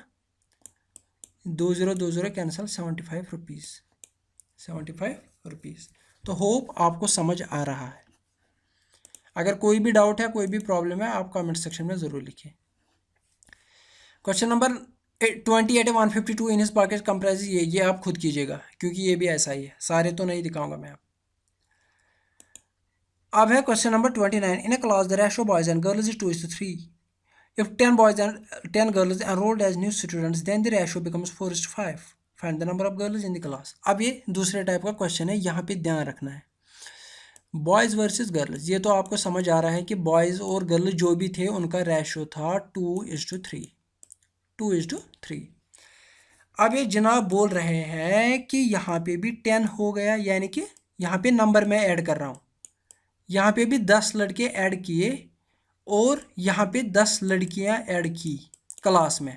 Speaker 1: 20 20 कैंसिल, 75 रुपीज़, 75 रुपीज़। तो होप आपको समझ आ रहा है। अगर कोई भी डाउट है, कोई भी प्रॉब्लम है, आप कमेंट सेक्शन में ज़रूर लिखिए। Question number 28 152 in his pocket comprise, ये आप खुद कीजिएगा क्योंकि ये भी ऐसा ही है, सारे तो नहीं दिखाऊंगा मैं आप। अब है question number 29। In a class the ratio boys and girls is 2:3। If 10 boys and 10 girls enrolled as new students, then the ratio becomes 4:5. Find the number of girls in the class. अब ये दूसरे type का question है, यहाँ पे ध्यान रखना है। बॉयज़ वर्सेस गर्ल्स, ये तो आपको समझ आ रहा है कि बॉयज़ और गर्ल्स जो भी थे उनका रेशो था 2:3, 2:3। अब ये जनाब बोल रहे हैं कि यहाँ पे भी 10 हो गया, यानी कि यहाँ पे नंबर मैं ऐड कर रहा हूँ, यहाँ पे भी 10 लड़के ऐड किए और यहाँ पे 10 लड़कियाँ ऐड की क्लास में,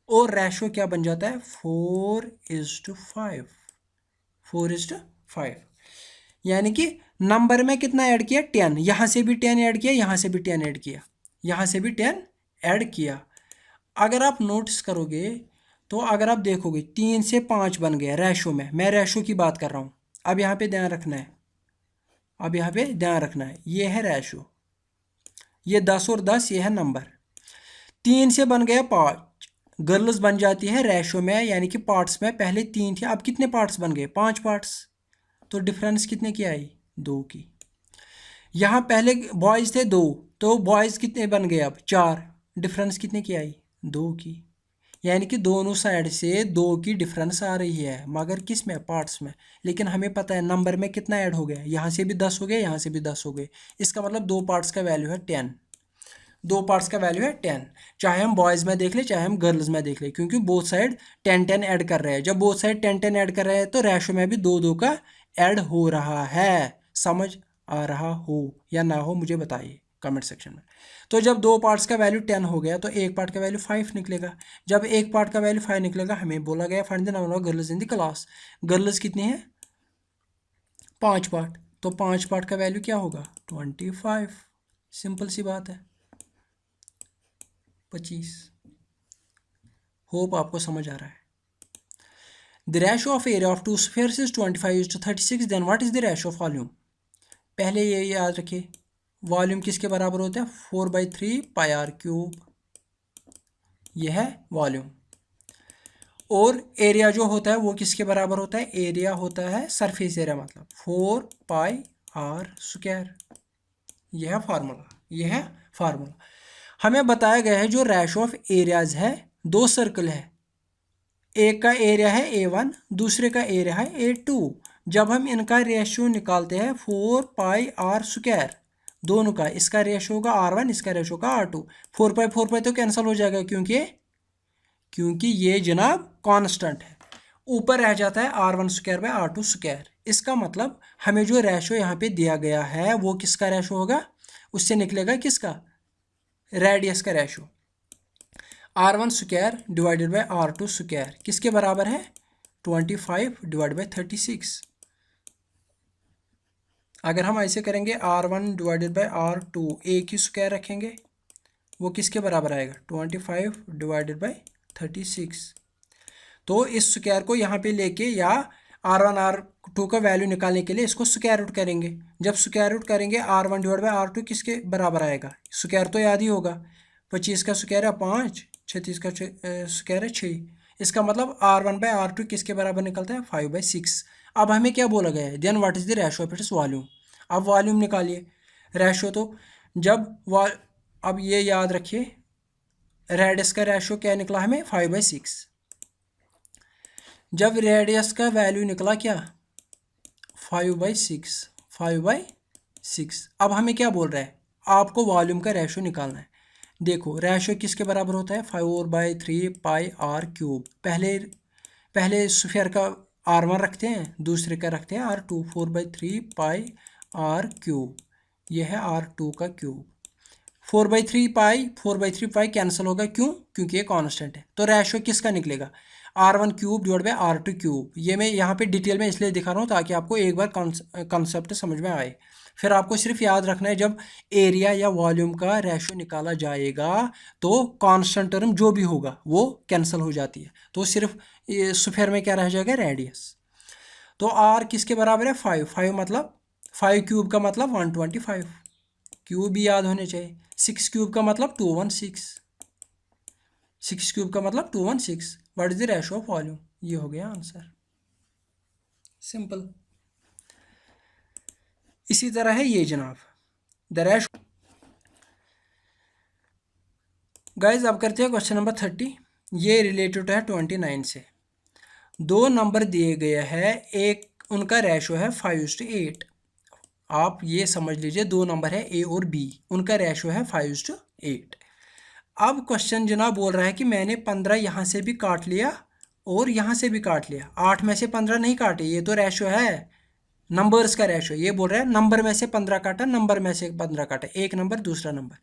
Speaker 1: और रेशो क्या बन जाता है, 4:5, 4:5। यानी कि नंबर में कितना ऐड किया, 10, यहाँ से भी 10 ऐड किया, यहाँ से भी 10 ऐड किया, यहाँ से भी 10 ऐड किया। अगर आप नोटिस करोगे तो अगर आप देखोगे 3 से 5 बन गया रेशो में, मैं रेशो की बात कर रहा हूँ। अब यहाँ पे ध्यान रखना है, अब यहाँ पे ध्यान रखना है, ये है रेशो, ये 10 और 10 ये है नंबर। 3 से बन गया 5, गर्ल्स बन जाती है रेशो में, यानी कि पार्ट्स में पहले 3 थे, अब कितने पार्ट्स बन गए? 5 पार्ट्स। तो डिफरेंस कितने की आई? 2 की। यहाँ पहले बॉयज़ थे 2, तो बॉयज़ कितने बन गए? अब 4, डिफरेंस कितने की आई? 2 की। यानी कि दोनों साइड से 2 की डिफरेंस आ रही है, मगर किस में? पार्ट्स में। लेकिन हमें पता है नंबर में कितना ऐड हो गया, यहाँ से भी 10 हो गया, यहाँ से भी 10 हो गए। इसका मतलब 2 पार्ट्स का वैल्यू है 10, 2 पार्ट्स का वैल्यू है 10। चाहे हम बॉयज़ में देख ले, चाहे हम गर्ल्स में देख ले, क्योंकि बोथ साइड 10-10 ऐड कर रहे हैं। जब बोथ साइड 10-10 ऐड कर रहे हैं तो रेशो में भी 2-2 का ऐड हो रहा है। समझ आ रहा हो या ना हो मुझे बताइए कमेंट सेक्शन में। तो जब 2 पार्ट्स का वैल्यू 10 हो गया तो एक पार्ट का वैल्यू 5 निकलेगा। जब एक पार्ट का वैल्यू 5 निकलेगा, हमें बोला गया find the number of girls in the class. Girls कितनी है? 5 पार्ट, तो 5 पार्ट का वैल्यू क्या होगा? 25। सिंपल सी बात है, 25। होप आपको समझ आ रहा है। The ratio of area of two spheres is 25:36, then what is the ratio of volume? पहले ये याद रखिए, वॉल्यूम किसके बराबर होता है? 4/3 पाई आर क्यूब, यह है वॉल्यूम। और एरिया जो होता है वो किसके बराबर होता है? एरिया होता है सरफेस एरिया, मतलब 4 पाई आर स्क्वायर। यह है फार्मूला, यह है फार्मूला। हमें बताया गया है जो रेशो ऑफ एरियाज है, 2 सर्कल है, एक का एरिया है A1, दूसरे का एरिया है A2। जब हम इनका रेशियो निकालते हैं 4 पाई आर स्क्वायर, दोनों का, इसका रेशियो होगा R1, इसका रेशियो होगा R2। 4 पाई तो कैंसिल हो जाएगा, क्योंकि ये जनाब कांस्टेंट है। ऊपर रह जाता है R1 square by R2 square. इसका मतलब हमें जो रेशियो यहाँ पे दिया गया है वो किसका रेशियो होगा? उससे निकलेगा किसका? रेडियस का ratio. R1 square divided by R2 square किसके बराबर है? 25 डिवाइड बाई 36। अगर हम ऐसे करेंगे R1 डिवाइडेड बाई R2, एक ही स्क्वायर रखेंगे, वो किसके बराबर आएगा? 25 डिवाइडेड बाई 36। तो इस स्क्वायर को यहाँ पे लेके या R1 R2 का वैल्यू निकालने के लिए इसको स्क्वायर रूट करेंगे। जब स्क्वायर रूट करेंगे R1 डिवाइड बाई R2 किसके बराबर आएगा? स्क्वायर तो याद ही होगा, 25 का स्क्वायर है 5, 36 का स्क्वायर है 6। इसका मतलब R1 बाई R2 किसके बराबर निकलता है? 5/6। अब हमें क्या बोला गया है? Then what is the ratio of its volume. अब वॉल्यूम निकालिए। रेशो तो जब अब ये याद रखिए, रेडियस का रेशो क्या निकला हमें? 5/6। जब रेडियस का वैल्यू निकला क्या? 5/6, 5/6। अब हमें क्या बोल रहा है? आपको वॉल्यूम का रेशो निकालना है। देखो रेशो किसके बराबर होता है? 4/3 पाई आर क्यूब। पहले स्फीयर का R1 रखते हैं, दूसरे का रखते हैं R2। 4/3 पाई आर क्यूब, यह है R2 का क्यूब। 4/3 पाई कैंसिल होगा, क्यों? क्योंकि ये कांस्टेंट है। तो रेशो किसका निकलेगा? R1 cube divide by R2 cube. ये मैं यहाँ पे डिटेल में इसलिए दिखा रहा हूँ ताकि आपको एक बार कॉन्सेप्ट समझ में आए। फिर आपको सिर्फ याद रखना है, जब एरिया या वॉल्यूम का रेशो निकाला जाएगा तो कांस्टेंट टर्म जो भी होगा वो कैंसिल हो जाती है, तो सिर्फ स्फीयर में क्या रह जाएगा? रेडियस। तो R किसके बराबर है? 5 मतलब 5 क्यूब का मतलब 125, क्यूब भी याद होने चाहिए। 6 क्यूब का मतलब 216, 6 क्यूब का मतलब 216। What is the ratio of volume? ये हो गया आंसर, सिंपल। इसी तरह है ये जनाब, द रेशो। गाइज अब करते हैं क्वेश्चन नंबर 30। ये रिलेटेड है 29 से। 2 नंबर दिए गए हैं, एक उनका रेशो है 5:8। आप ये समझ लीजिए 2 नंबर है A और B, उनका रेशो है 5:8। अब क्वेश्चन जनाब बोल रहा है कि मैंने 15 यहाँ से भी काट लिया और यहाँ से भी काट लिया, 8 में से 15 नहीं काटे। ये तो रेशो है नंबर्स का रेशो। ये बोल रहा है नंबर में से 15 काटा, नंबर में से 15 काटा, एक नंबर दूसरा नंबर,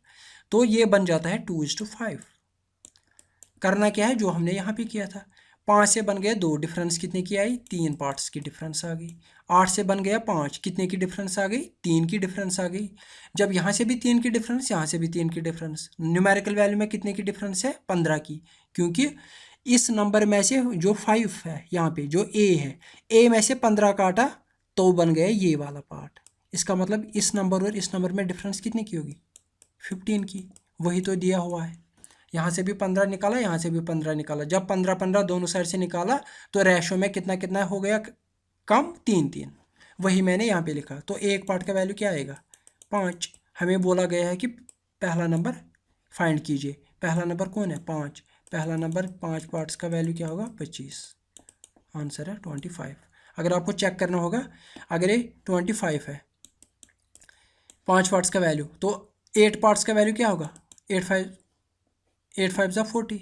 Speaker 1: तो ये बन जाता है 2:5। करना क्या है? जो हमने यहाँ पे किया था। 5 से बन गया 2, डिफरेंस कितने की आई? 3 पार्ट्स की डिफरेंस आ गई। 8 से बन गया 5, कितने की डिफरेंस आ गई? 3 की डिफरेंस आ गई। जब यहाँ से भी 3 की डिफरेंस, यहाँ से भी 3 की डिफरेंस, न्यूमेरिकल वैल्यू में कितने की डिफरेंस है? 15 की, क्योंकि इस नंबर में से जो 5 है, यहाँ पे जो ए है, ए में से 15 काटा तो बन गया ये वाला पार्ट। इसका मतलब इस नंबर और इस नंबर में डिफरेंस कितने की होगी? 15 की। वही तो दिया हुआ है। यहाँ से भी 15 निकाला, यहाँ से भी 15 निकाला। जब 15 दोनों साइड से निकाला तो रेशो में कितना कितना हो गया कम? 3 वही मैंने यहाँ पे लिखा। तो एक पार्ट का वैल्यू क्या आएगा? 5। हमें बोला गया है कि पहला नंबर फाइंड कीजिए। पहला नंबर कौन है? 5। पहला नंबर 5 पार्ट्स का वैल्यू क्या होगा? 25। आंसर है 25। अगर आपको चेक करना होगा, अगर ये 25 है 5 पार्ट्स का वैल्यू, तो 8 पार्ट्स का वैल्यू क्या होगा? 8 5 ज़ा 40।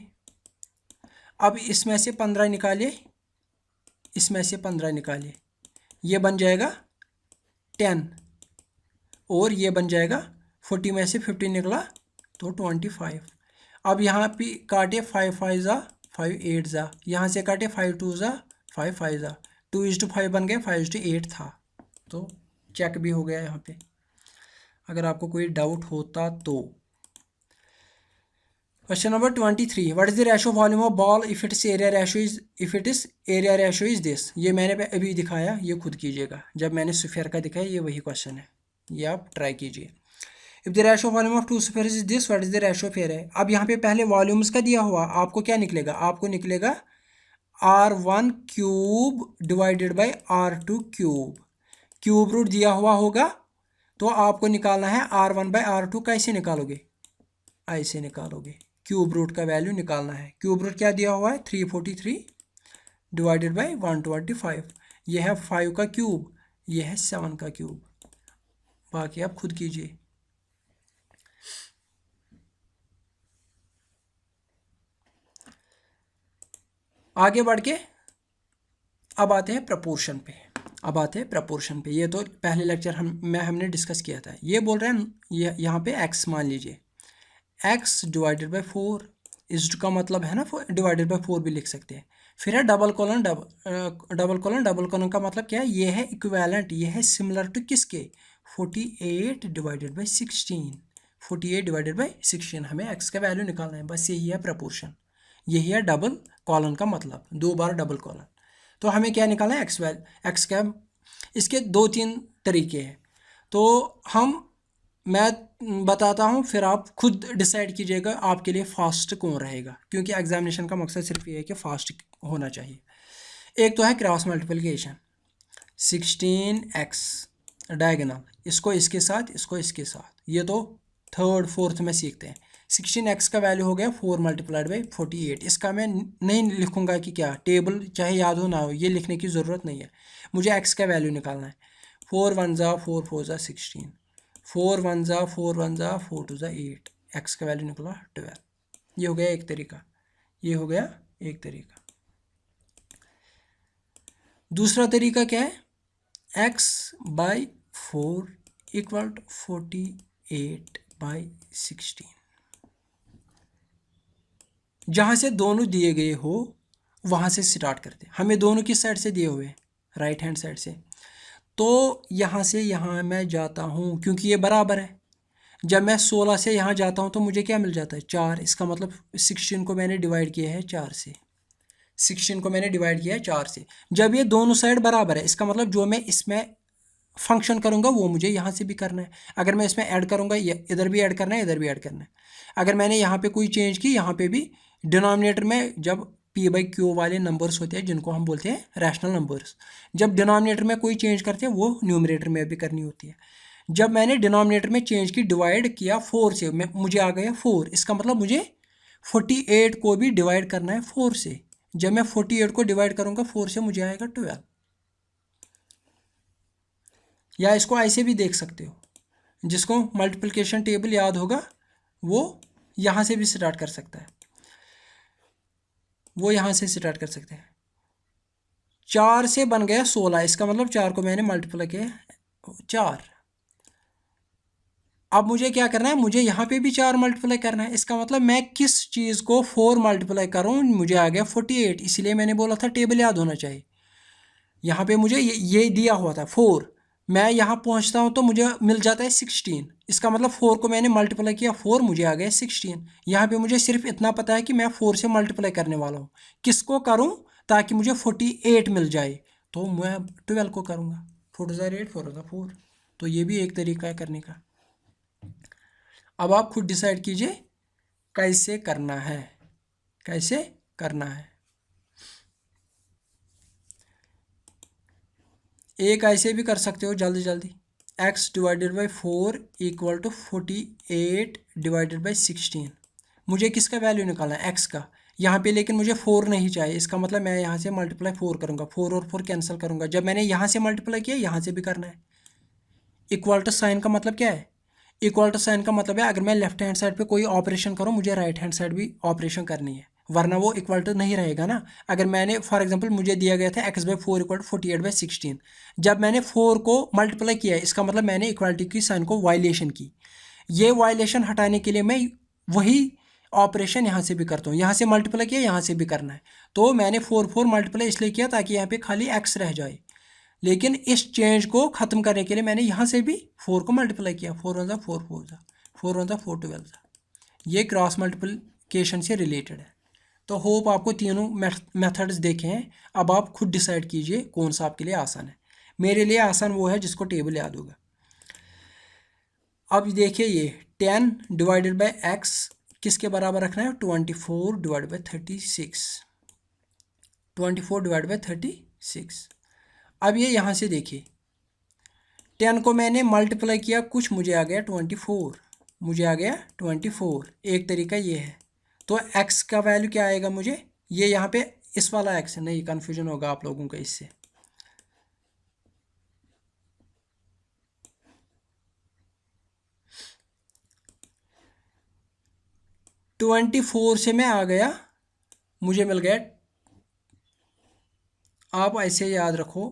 Speaker 1: अब इसमें से 15 निकालिए, इसमें से 15 निकालिए, ये बन जाएगा 10 और ये बन जाएगा 40 में से 15 निकला तो 25। अब यहाँ पे काटे 5 5 ज़ा 5 8 ज़ा, यहाँ से काटे 5 2 ज़ा 5 5 ज़ा, 2:5 बन गया, 5:8 था। तो चेक भी हो गया यहाँ पे। अगर आपको कोई डाउट होता तो। Question number 23, what is the ratio volume of ball if it's area ratio is this. ये मैंने अभी दिखाया, ये खुद कीजिएगा। जब मैंने स्फीयर का दिखाया, ये वही क्वेश्चन है, ये आप ट्राई कीजिए। If the ratio volume of 2 spheres is this, what is the ratio of area. अब यहाँ पे पहले वॉल्यूम्स का दिया हुआ, आपको क्या निकलेगा? आपको निकलेगा R1 cube divided by R2 cube. Cube root दिया हुआ होगा तो आपको निकालना है R1 बाई R2। कैसे निकालोगे? ऐसे निकालोगे। क्यूब रूट का वैल्यू निकालना है। क्यूब रूट क्या दिया हुआ है? 343 डिवाइडेड बाई 125। यह है 5 का क्यूब, यह है 7 का क्यूब। बाकी आप खुद कीजिए। आगे बढ़ के अब आते हैं प्रपोर्शन पे। ये तो पहले लेक्चर हमने डिस्कस किया था। ये बोल रहे हैं यहाँ पे x मान लीजिए, x डिवाइडेड बाई 4 इज का मतलब है ना, डिवाइडेड बाई 4 भी लिख सकते हैं। फिर है डबल कॉलन का मतलब क्या है? ये है इक्विवेलेंट, ये है सिमिलर टू किसके? 48 डिवाइडेड बाई 16। 48 डिवाइडेड बाई 16 हमें x का वैल्यू निकालना है। बस यही है प्रपोर्शन, यही है डबल कॉलन का मतलब, 2 बार डबल कॉलन। तो हमें क्या निकालना है? एक्स का। इसके 2-3 तरीके हैं, तो मैं बताता हूँ, फिर आप खुद डिसाइड कीजिएगा आपके लिए फास्ट कौन रहेगा, क्योंकि एग्जामिनेशन का मकसद सिर्फ ये है कि फास्ट होना चाहिए। एक तो है क्रॉस मल्टीप्लिकेशन, 16x डायगोनल, इसको इसके साथ, इसको इसके साथ। ये तो 3rd 4th में सीखते हैं। 16x का वैल्यू हो गया 4 मल्टीप्लाइड बाई 48। इसका मैं नहीं लिखूंगा कि क्या, टेबल चाहे याद हो ना हो, ये लिखने की ज़रूरत नहीं है। मुझे x का वैल्यू निकालना है। 4 1 ज़ा 4 4 ज़ा 16, 4 1 ज़ा 4 1 ज़ा 4 2 ज़ा 8, x का वैल्यू निकला 12। ये हो गया एक तरीका, ये हो गया एक तरीका। दूसरा तरीका क्या है? x by 4 equal to 48 by 16। जहाँ से दोनों दिए गए हो वहाँ से स्टार्ट करते हैं। हमें दोनों किस साइड से दिए हुए? राइट हैंड साइड से। तो यहाँ से यहाँ मैं जाता हूँ, क्योंकि ये बराबर है। जब मैं 16 से यहाँ जाता हूँ तो मुझे क्या मिल जाता है? 4। इसका मतलब 16 को मैंने डिवाइड किया है 4 से। 16 को मैंने डिवाइड किया है 4 से। जब ये दोनों साइड बराबर है, इसका मतलब जो मैं इसमें फंक्शन करूँगा वो मुझे यहाँ से भी करना है। अगर मैं इसमें ऐड करूँगा, इधर भी ऐड करना है, इधर भी ऐड करना है। अगर मैंने यहाँ पे कोई चेंज की, यहाँ पे भी डिनोमिनेटर में जब p/q वाले नंबर्स होते हैं, जिनको हम बोलते हैं रैशनल नंबर्स, जब डिनोमिनेटर में कोई चेंज करते हैं वो न्यूमरेटर में भी करनी होती है। जब मैंने डिनोमिनेटर में चेंज की, डिवाइड किया 4 से, मुझे आ गया 4। इसका मतलब मुझे 48 को भी डिवाइड करना है 4 से। जब मैं 48 को डिवाइड करूँगा 4 से, मुझे आएगा 12। या इसको ऐसे भी देख सकते हो, जिसको मल्टीप्लिकेशन टेबल याद होगा वो यहाँ से भी स्टार्ट कर सकता है, वो यहाँ से स्टार्ट कर सकते हैं। 4 से बन गया 16, इसका मतलब 4 को मैंने मल्टीप्लाई किया 4। अब मुझे क्या करना है? मुझे यहाँ पे भी 4 मल्टीप्लाई करना है। इसका मतलब मैं किस चीज़ को 4 मल्टीप्लाई करूँ, मुझे आ गया 48। इसलिए मैंने बोला था टेबल याद होना चाहिए। यहाँ पे मुझे ये दिया हुआ था 4, मैं यहाँ पहुँचता हूँ तो मुझे मिल जाता है 16। इसका मतलब 4 को मैंने मल्टीप्लाई किया, 4 मुझे आ गया 16। यहाँ पे मुझे सिर्फ इतना पता है कि मैं 4 से मल्टीप्लाई करने वाला हूँ। किसको करूँ ताकि मुझे 48 मिल जाए? तो मैं 12 को करूँगा। 4 ज़ार 8, 4 ज़ार 4। तो ये भी एक तरीका है करने का। अब आप खुद डिसाइड कीजिए कैसे करना है, कैसे करना है। एक ऐसे भी कर सकते हो जल्दी जल्दी। x divided by 4 equal to 48 divided by 16। मुझे किसका वैल्यू निकालना है? x का। यहाँ पे लेकिन मुझे 4 नहीं चाहिए। इसका मतलब मैं यहाँ से मल्टीप्लाई 4 करूँगा, 4 और 4 कैंसिल करूँगा। जब मैंने यहाँ से मल्टीप्लाई किया यहाँ से भी करना है। इक्वल टू साइन का मतलब क्या है? इक्वल टू साइन का मतलब है अगर मैं लेफ्ट हैंड साइड पे कोई ऑपरेशन करूँ, मुझे राइट हैंड साइड भी ऑपरेशन करनी है, वरना वो इक्वल टू नहीं रहेगा ना। अगर मैंने फॉर एग्जांपल मुझे दिया गया था x बाई 4 इक्वल टू 48/16। जब मैंने 4 को मल्टीप्लाई किया, इसका मतलब मैंने इक्वालिटी की साइन को वायलेशन की। ये वायलेशन हटाने के लिए मैं वही ऑपरेशन यहाँ से भी करता हूँ। यहाँ से मल्टीप्लाई किया, यहाँ से भी करना है। तो मैंने 4 मल्टीप्लाई इसलिए किया ताकि यहाँ पे खाली x रह जाए। लेकिन इस चेंज को ख़त्म करने के लिए मैंने यहाँ से भी 4 को मल्टीप्लाई किया। 4 वन ज़ा 4, 4 ज़ा 4 वन ज़ा 4, 12 ज़ा। ये क्रॉस मल्टीप्लिकेशन से रिलेटेड है। तो होप आपको तीनों मेथड्स देखे हैं। अब आप खुद डिसाइड कीजिए कौन सा आपके लिए आसान है। मेरे लिए आसान वो है जिसको टेबल याद होगा। अब देखिए ये 10 डिवाइडेड बाई एक्स किसके बराबर रखना है? 24 डिवाइड बाई 36। 24 divide by 36। अब ये यहाँ से देखिए 10 को मैंने मल्टीप्लाई किया, कुछ मुझे आ गया 24, मुझे आ गया 24। एक तरीका ये है। तो x का वैल्यू क्या आएगा मुझे? ये यहाँ पे इस वाला x है, नहीं कन्फ्यूजन होगा आप लोगों का इससे। ट्वेंटी फोर से मैं आ गया, मुझे मिल गया। आप ऐसे याद रखो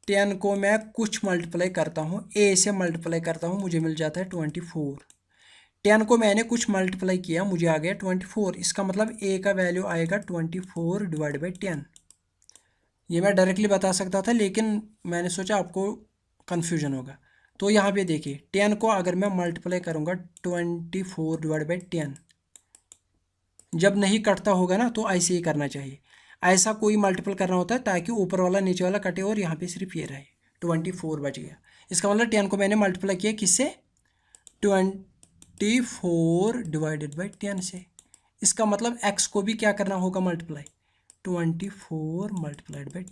Speaker 1: 10 को मैं कुछ मल्टीप्लाई करता हूँ, a से मल्टीप्लाई करता हूँ, मुझे मिल जाता है 24। 10 को मैंने कुछ मल्टीप्लाई किया, मुझे आ गया 24। इसका मतलब a का वैल्यू आएगा 24 डिवाइड बाई 10। ये मैं डायरेक्टली बता सकता था लेकिन मैंने सोचा आपको कन्फ्यूजन होगा। तो यहाँ पे देखिए 10 को अगर मैं मल्टीप्लाई करूँगा 24 डिवाइड बाई 10, जब नहीं कटता होगा ना तो ऐसे ही करना चाहिए। ऐसा कोई मल्टीपल करना होता है ताकि ऊपर वाला नीचे वाला कटे और यहाँ पे सिर्फ ये रहे। 24 बच गया। इसका मतलब 10 को मैंने मल्टीप्लाई किया किससे? 24 डिवाइडेड बाई 10 से। इसका मतलब x को भी क्या करना होगा? Multiply 24 multiplied by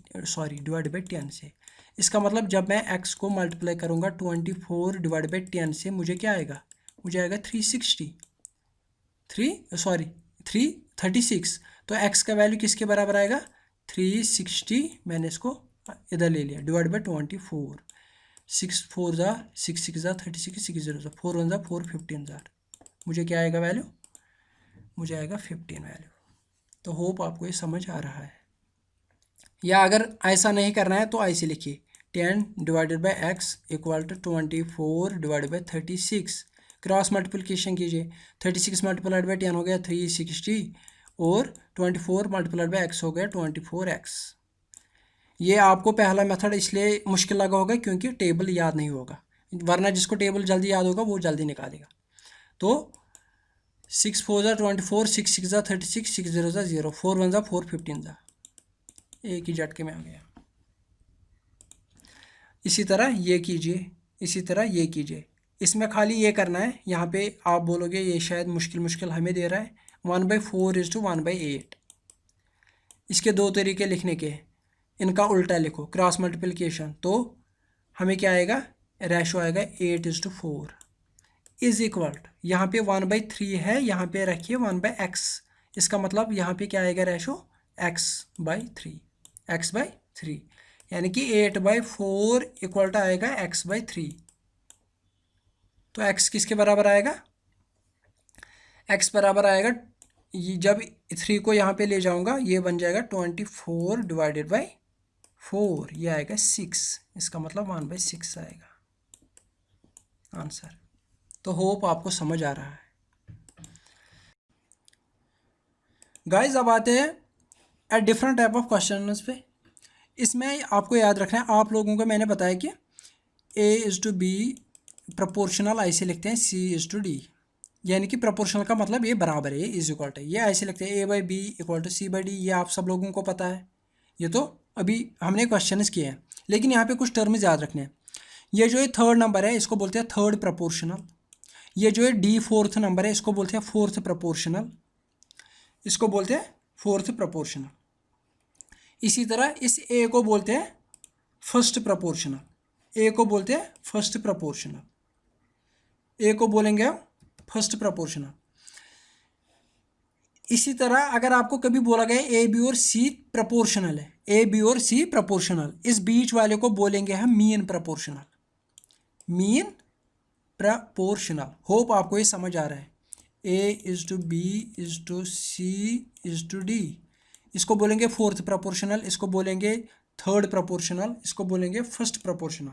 Speaker 1: divide by 10 से। इसका मतलब जब मैं x को मल्टीप्लाई करूँगा 24 डिवाइड बाई 10 से, मुझे क्या आएगा? मुझे आएगा 36। तो x का वैल्यू किसके बराबर आएगा? 360। मैंने इसको इधर ले लिया डिवाइड बाई 24। 6 4 ज़ा 6 6 ज़ा 36, 6 0 ज़ा 4 1 ज़ा 4, 15 ज़ा। मुझे क्या आएगा वैल्यू? मुझे आएगा 15 वैल्यू। तो होप आपको ये समझ आ रहा है। या अगर ऐसा नहीं करना है तो ऐसे लिखिए 10 divided by X equal to 24 divided by 36। Cross multiplication कीजिए। 36 मल्टीप्लाइड बाई 10 हो गया 360 और 24 मल्टीप्लाइड बाई एक्स हो गया 24x। ये आपको पहला मेथड इसलिए मुश्किल लगा होगा क्योंकि टेबल याद नहीं होगा, वरना जिसको टेबल जल्दी याद होगा वो जल्दी निकालेगा। तो 6 4 ज़ा 24, 6 6 ज़ा 36, 6 0 ज़ा 0, 4 1 ज़ा 4, 15 ज़ा। एक ही झटके में आ गया। इसी तरह ये कीजिए, इसी तरह ये कीजिए। इसमें खाली ये करना है। यहाँ पे आप बोलोगे ये शायद मुश्किल हमें दे रहा है। 1/4 इज टू 1/8। इसके दो तरीके लिखने के, इनका उल्टा लिखो क्रॉस मल्टीप्लिकेशन। तो हमें क्या आएगा? रेशो आएगा 8:4 इज इक्वल। यहाँ पे 1/3 है, यहाँ पे रखिए 1/x। इसका मतलब यहाँ पे क्या आएगा? रेशो x/3, x/3, यानी कि 8/4 इक्वल टू आएगा x/3। तो x किसके बराबर आएगा? x बराबर आएगा, जब 3 को यहाँ पे ले जाऊँगा ये बन जाएगा 24 डिवाइडेड बाई 4, ये आएगा 6। इसका मतलब 1/6 आएगा आंसर। तो होप आपको समझ आ रहा है। गाइज अब आते हैं at different type of question पे। इसमें आपको याद रखना है, आप लोगों को मैंने बताया कि A is to B proportional ऐसे लिखते हैं सी इज़ टू डी, यानी कि प्रोपोर्शनल का मतलब ये बराबर है, ये इज इक्वल टू, ये ऐसे लिखते हैं A by B equal to C by D. ये आप सब लोगों को पता है, ये तो अभी हमने क्वेश्चंस किए हैं। लेकिन यहाँ पे कुछ टर्म्स याद रखने हैं। ये जो है थर्ड नंबर है, इसको बोलते हैं थर्ड प्रोपोर्शनल। ये जो है डी फोर्थ नंबर है, इसको बोलते हैं फोर्थ प्रोपोर्शनल, इसको बोलते हैं फोर्थ प्रोपोर्शनल। इसी तरह इस ए को बोलते हैं फर्स्ट प्रोपोर्शनल, ए को बोलते हैं फर्स्ट प्रोपोर्शनल, ए को बोलेंगे हम फर्स्ट प्रोपोर्शनल। इसी तरह अगर आपको कभी बोला गया ए बी और सी प्रोपोर्शनल है, ए बी और सी प्रोपोर्शनल, इस बीच वाले को बोलेंगे हम mean proportional, mean proportional. Hope आपको ये समझ आ रहा है। A is to B is to C is to D, इसको बोलेंगे फोर्थ प्रोपोर्शनल, इसको बोलेंगे थर्ड प्रोपोर्शनल, इसको बोलेंगे फर्स्ट प्रोपोर्शनल।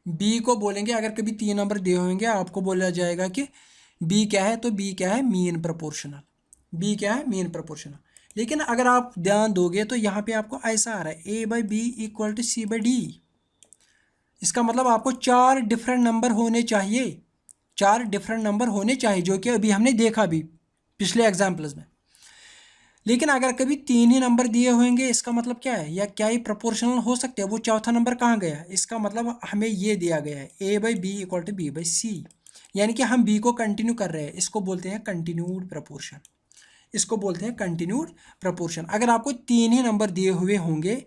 Speaker 1: बी को बोलेंगे, अगर कभी 3 नंबर दिए होंगे आपको बोला जाएगा कि बी क्या है, तो बी क्या है मीन प्रोपोर्शनल, बी क्या है मीन प्रोपोर्शनल। लेकिन अगर आप ध्यान दोगे तो यहाँ पे आपको ऐसा आ रहा है A by B equal to C by D. इसका मतलब आपको 4 डिफरेंट नंबर होने चाहिए, 4 डिफरेंट नंबर होने चाहिए, जो कि अभी हमने देखा भी पिछले एग्जाम्पल्स में। लेकिन अगर कभी 3 ही नंबर दिए होंगे, इसका मतलब क्या है, या क्या ये प्रोपोर्शनल हो सकते हैं, वो चौथा नंबर कहाँ गया। इसका मतलब हमें ये दिया गया है A by B equal to B by C, यानी कि हम बी को कंटिन्यू कर रहे हैं, इसको बोलते हैं कंटिन्यूड प्रपोर्शन, इसको बोलते हैं कंटिन्यूड प्रपोर्शन। अगर आपको 3 ही नंबर दिए हुए होंगे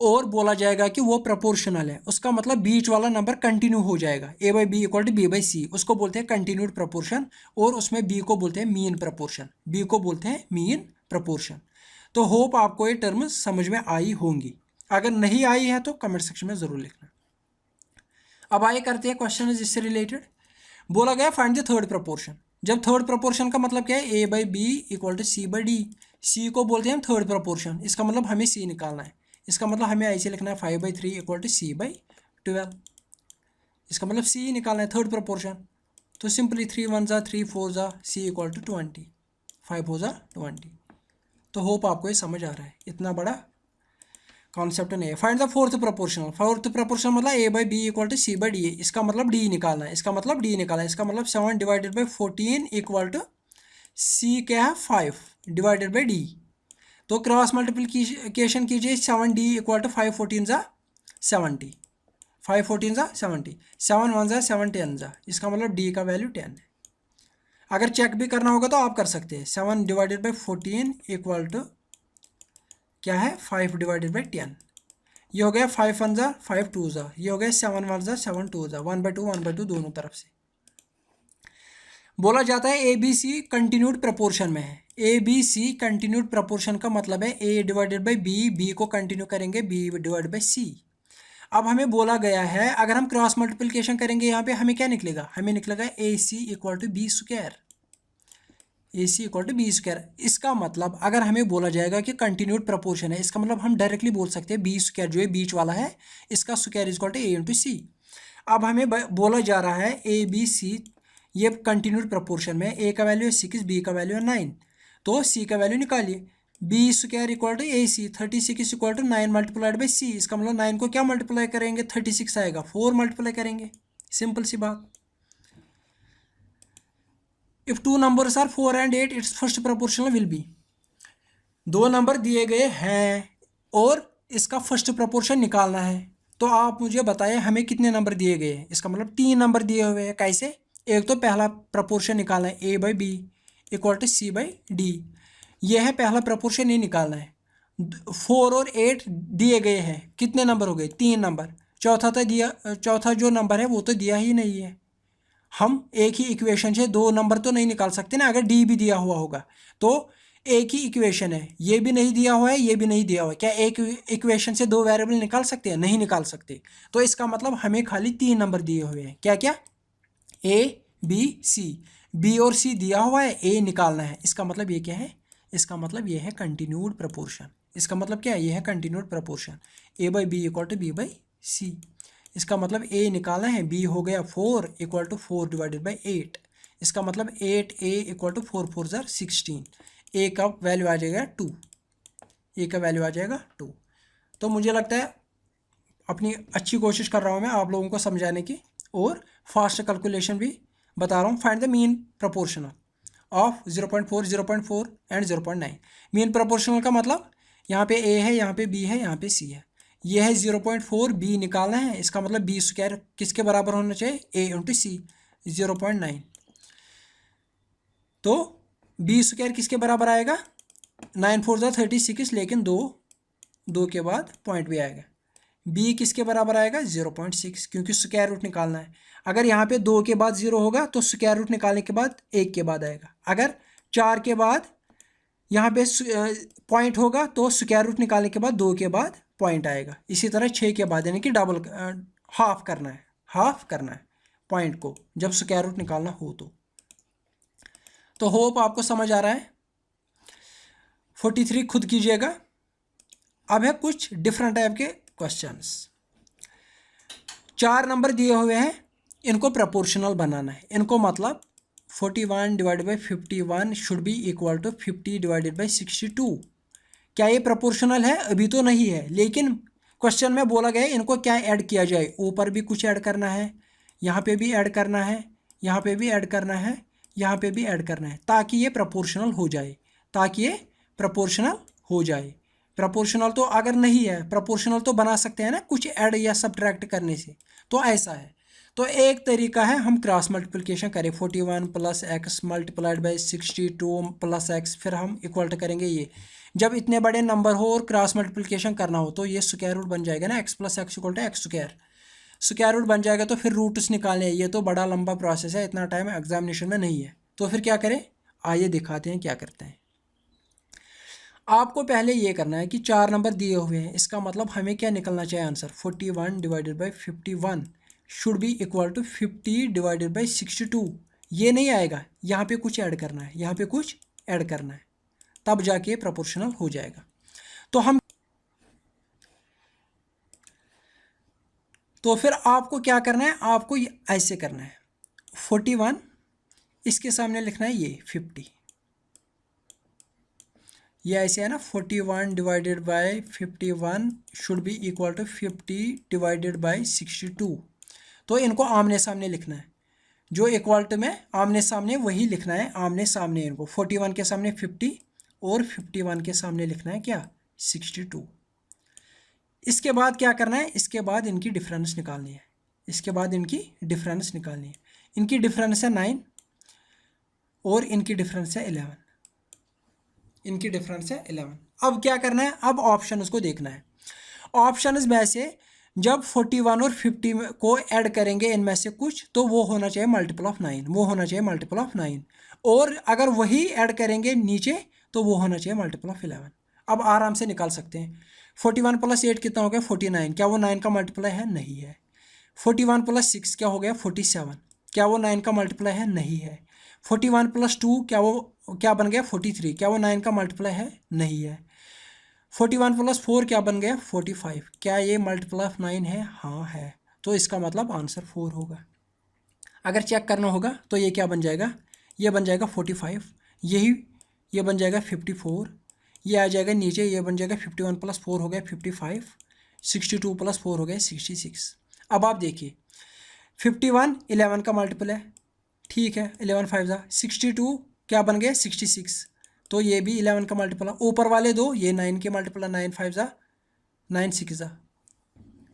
Speaker 1: और बोला जाएगा कि वो प्रपोर्शनल है, उसका मतलब बीच वाला नंबर कंटिन्यू हो जाएगा, A by B equal to B by C, उसको बोलते हैं कंटिन्यूड प्रपोर्शन। और उसमें बी को बोलते हैं मीन प्रपोर्शन, बी को बोलते हैं मीन प्रपोर्शन। तो होप आपको ये टर्म समझ में आई होंगी, अगर नहीं आई है तो कमेंट सेक्शन में ज़रूर लिखना। अब आइए करते हैं क्वेश्चन इससे रिलेटेड। बोला गया फाइंड द थर्ड प्रपोर्शन। जब थर्ड प्रपोर्शन का मतलब क्या है, A by B equal to C by D, C को बोलते हैं हम थर्ड प्रपोर्शन, इसका मतलब हमें सी निकालना है। इसका मतलब हमें ऐसे लिखना है 5/3 इक्वल टू सी बाई 12, इसका मतलब सी निकालना है थर्ड प्रपोर्शन। तो सिंपली 3 1 जा 3 4 जा सी इक्वल टू 20, 5 हो जा 20। तो होप आपको ये समझ आ रहा है, इतना बड़ा कॉन्सेप्ट नहीं है। Find the fourth proportional. Fourth proportional मतलब A by B equal to C by D, इसका मतलब डी निकालना है, इसका मतलब डी निकालना है। इसका मतलब 7 डिवाइडेड बाई 14 इक्वल टू सी क्या है 5 डिवाइडेड बाई डी। तो क्रॉस मल्टीप्लिकेशन कीजिए, 7d इक्वल टू 5 14 जा 70, 5 14 जा 70, 7 1 जा 7 10 जा, इसका मतलब d का वैल्यू 10 है। अगर चेक भी करना होगा तो आप कर सकते हैं, 7 डिवाइडेड बाई 14 इक्वल टू क्या है 5 डिवाइडेड बाई 10, ये हो गया 5 1 जा 5 2 जा, ये हो गया 7 1 जा 7 2 जा, 1/2 दोनों तरफ से। बोला जाता है A B C continued proportion में है। A B C continued proportion का मतलब है A divided by B, B को कंटिन्यू करेंगे बी डिवाइडेड बाई सी। अब हमें बोला गया है अगर हम क्रॉस मल्टीप्लिकेशन करेंगे यहाँ पे हमें क्या निकलेगा, हमें निकलेगा A C equal to B square, A C equal to B square. इसका मतलब अगर हमें बोला जाएगा कि कंटिन्यूड प्रपोर्शन है, इसका मतलब हम डायरेक्टली बोल सकते हैं बी स्क्वायर जो है बीच वाला है, इसका square equal to A into C. अब हमें बोला जा रहा है ए बी सी ये कंटिन्यूड प्रपोर्शन में, ए का वैल्यू है 6, बी का वैल्यू है 9, तो सी का वैल्यू निकालिए। B square equal to A C, 36 equal to 9 multiplied by C, इसका मतलब 9 को क्या मल्टीप्लाई करेंगे, 36 आएगा, 4 मल्टीप्लाई करेंगे, सिंपल सी बात। If 2 numbers are 4 and 8 its first proportional will be। 2 number दिए गए हैं और इसका फर्स्ट प्रपोर्शन निकालना है, तो आप मुझे बताइए हमें कितने नंबर दिए गए हैं। इसका मतलब 3 नंबर दिए हुए हैं। कैसे, एक तो पहला प्रपोर्शन निकालना है A by B equal to C by D, यह है पहला प्रपोर्शन, ये निकालना है। 4 और 8 दिए गए हैं, कितने नंबर हो गए, 3 नंबर। चौथा जो नंबर है वो तो दिया ही नहीं है। हम एक ही इक्वेशन से 2 नंबर तो नहीं निकाल सकते ना, अगर डी भी दिया हुआ होगा तो एक ही इक्वेशन है, ये भी नहीं दिया हुआ है ये भी नहीं दिया हुआ है, क्या एक इक्वेशन से 2 वेरिएबल निकाल सकते हैं, नहीं निकाल सकते। तो इसका मतलब हमें खाली 3 नंबर दिए हुए हैं, क्या क्या, ए बी सी, बी और सी दिया हुआ है, ए निकालना है। इसका मतलब ये क्या है, इसका मतलब ये है कंटिन्यूड प्रपोर्शन। इसका मतलब क्या है, ये है continued proportion, A by B equal to B by C. इसका मतलब ए निकालना है, बी हो गया 4 इक्वल टू 4 डिवाइडेड बाई 8, इसका मतलब 8 ए इक्वल टू 4 4 जार 16, ए का वैल्यू आ जाएगा 2, ए का वैल्यू आ जाएगा 2। तो मुझे लगता है अपनी अच्छी कोशिश कर रहा हूँ मैं आप लोगों को समझाने की, और फास्ट कैलकुलेशन भी बता रहा हूँ। Find the mean proportional of 0.4, 0.4 and 0.9। Mean proportional का मतलब यहाँ पे ए है, यहाँ पे बी है, यहाँ पे सी है। ये है 0.4, बी निकालना है, इसका मतलब बी स्क्वायर किसके बराबर होना चाहिए, ए इंटू सी 0.9। तो बी स्क्वायर किसके बराबर आएगा, 9 4 36, लेकिन दो के बाद पॉइंट भी आएगा। बी किसके बराबर आएगा, 0.6, क्योंकि स्क्वायर रूट निकालना है। अगर यहाँ पे 2 के बाद 0 होगा तो स्क्वायर रूट निकालने के बाद 1 के बाद आएगा। अगर 4 के बाद यहाँ पे पॉइंट होगा तो स्क्वायर रूट निकालने के बाद 2 के बाद पॉइंट आएगा। इसी तरह 6 के बाद, यानी कि डबल हाफ करना है पॉइंट को जब स्क्वायर रूट निकालना हो। तो होप आपको समझ आ रहा है। 43 खुद कीजिएगा। अब है कुछ डिफरेंट टाइप के क्वेश्चंस। 4 नंबर दिए हुए हैं, इनको प्रोपोर्शनल बनाना है। इनको मतलब 41 divided by 51 should be equal to 50 divided by 62। क्या ये प्रोपोर्शनल है, अभी तो नहीं है, लेकिन क्वेश्चन में बोला गया है इनको क्या ऐड किया जाए। ऊपर भी कुछ ऐड करना है, यहाँ पे भी ऐड करना है, यहाँ पे भी ऐड करना है, यहाँ पे भी ऐड करना है, ताकि ये प्रोपोर्शनल हो जाए, प्रोपोर्शनल तो अगर नहीं है, प्रोपोर्शनल तो बना सकते हैं ना कुछ ऐड या सब्ट्रैक्ट करने से। तो ऐसा है। तो एक तरीका है हम क्रॉस मल्टीप्लिकेशन करें, 41 plus x multiplied by 62 plus x, फिर हम इक्वल करेंगे ये। जब इतने बड़े नंबर हो और क्रॉस मल्टीप्लिकेशन करना हो तो ये स्क्वायर रूट बन जाएगा ना, X plus X equal to X square root बन जाएगा। तो फिर रूट्स निकालने, ये तो बड़ा लंबा प्रोसेस है, इतना टाइम एग्जामिनेशन में नहीं है। तो फिर क्या करें, आइए दिखाते हैं क्या करते हैं। आपको पहले ये करना है कि 4 नंबर दिए हुए हैं, इसका मतलब हमें क्या निकलना चाहिए answer, 41 divided by 51 should be equal to 50 divided by 62। ये नहीं आएगा, यहाँ पे कुछ ऐड करना है, यहाँ पे कुछ ऐड करना है, तब जाके प्रोपोर्शनल हो जाएगा। तो फिर आपको क्या करना है, आपको ऐसे करना है, 41 इसके सामने लिखना है ये 50, ये ऐसे है ना, 41 divided by 51 should be equal to 50 divided by 62। तो इनको आमने सामने लिखना है, जो इक्वल्ट में आमने सामने वही लिखना है, आमने सामने इनको 41 के सामने 50 और 51 के सामने लिखना है क्या, 62। इसके बाद क्या करना है, इसके बाद इनकी डिफरेंस निकालनी है, इनकी डिफरेंस है 9 और इनकी डिफरेंस है 11, अब क्या करना है, अब ऑप्शन उसको देखना है। ऑप्शन में से जब 41 और 50 को ऐड करेंगे इनमें से कुछ, तो वो होना चाहिए मल्टीपल ऑफ 9, और अगर वही ऐड करेंगे नीचे तो वो होना चाहिए मल्टीपल ऑफ 11। अब आराम से निकाल सकते हैं। 41 प्लस 8 कितना हो गया, 49, क्या वो 9 का मल्टीप्लाई है, नहीं है। 41 प्लस 6 क्या हो गया, 47, क्या वो 9 का मल्टीप्लाई है, नहीं है। 41 प्लस 2 क्या बन गया, 43, क्या वो 9 का मल्टीप्लाई है, नहीं है। 41 प्लस 4 क्या बन गया, 45, क्या ये मल्टीप्लाई ऑफ 9 है, हाँ है। तो इसका मतलब आंसर 4 होगा। अगर चेक करना होगा तो ये क्या बन जाएगा, ये बन जाएगा 45, ये बन जाएगा 54, ये आ जाएगा नीचे, ये बन जाएगा 51 प्लस 4 हो गया 55, 62 प्लस 4 हो गया 66। अब आप देखिए 51 11 का मल्टीपल है, ठीक है, 11 5 जा 62, क्या बन गया 66, तो ये भी 11 का मल्टीपल है। ऊपर वाले दो ये 9 के मल्टीपल है, 9 5 जा 9 6 जा।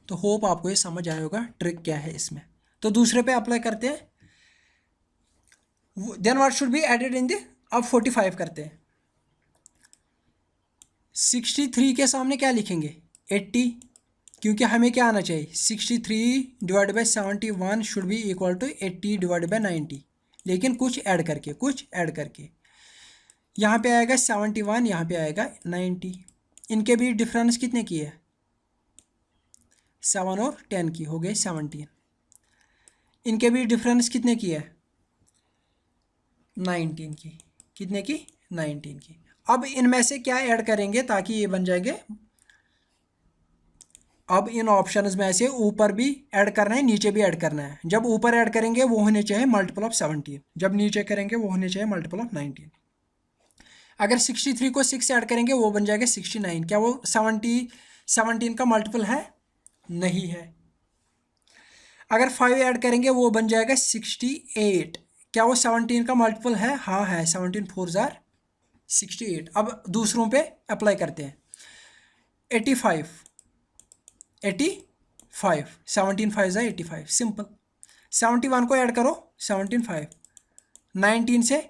Speaker 1: तो होप आपको ये समझ आया होगा ट्रिक क्या है इसमें। तो दूसरे पे अप्लाई करते हैं, then what should be added in the, अब 45 करते हैं। 63 के सामने क्या लिखेंगे, 80, क्योंकि हमें क्या आना चाहिए, 63 divide by 71 should be equal to 80 divide by 90, लेकिन कुछ ऐड करके यहाँ पे आएगा 71, यहाँ पे आएगा 90। इनके भी डिफरेंस कितने की है, 7 और 10 की, हो गए 17। इनके भी डिफरेंस कितने की है, 19 की, कितने की, 19 की। अब इनमें से क्या ऐड करेंगे ताकि ये बन जाएंगे, अब इन ऑप्शंस में से ऊपर भी ऐड करना है, नीचे भी ऐड करना है। जब ऊपर ऐड करेंगे वो होने चाहिए मल्टीपल ऑफ 17, जब नीचे करेंगे वो होने चाहिए मल्टीपल ऑफ 19। अगर 63 को 6 ऐड करेंगे वो बन जाएगा 69, क्या वो 17 का मल्टीपल है, नहीं है। अगर 5 ऐड करेंगे वो बन जाएगा 68। क्या वो 17 का मल्टीपल है? हाँ है, 17 4 जार 68। अब दूसरों पे अप्लाई करते हैं। 85, 85, 17 5 जार 85, सिंपल। 71 को ऐड करो, 17 5, 19 से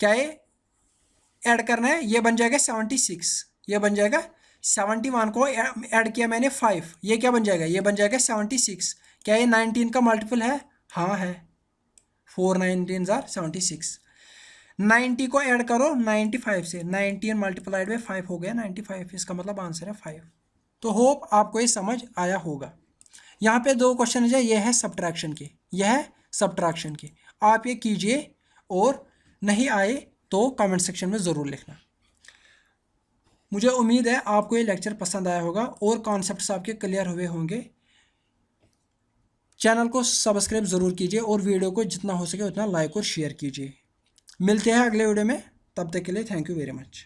Speaker 1: क्या ये ऐड करना है, ये बन जाएगा 76, ये बन जाएगा 71 को ऐड किया मैंने 5, ये क्या बन जाएगा, ये बन जाएगा 76। क्या ये 19 का मल्टीपल है? हाँ है, 4 19 जार 76। 90 को ऐड करो 95 से, 19 मल्टीप्लाइड में 5 हो गया 95, इसका मतलब आंसर है 5। तो होप आपको ये समझ आया होगा। यहाँ पे दो क्वेश्चन है, ये है सब्ट्रैक्शन के, यह है सब्ट्रैक्शन के। आप ये कीजिए और नहीं आए तो कमेंट सेक्शन में ज़रूर लिखना। मुझे उम्मीद है आपको ये लेक्चर पसंद आया होगा और कॉन्सेप्ट्स आपके क्लियर हुए होंगे। चैनल को सब्सक्राइब ज़रूर कीजिए और वीडियो को जितना हो सके उतना लाइक और शेयर कीजिए। मिलते हैं अगले वीडियो में, तब तक के लिए थैंक यू वेरी मच।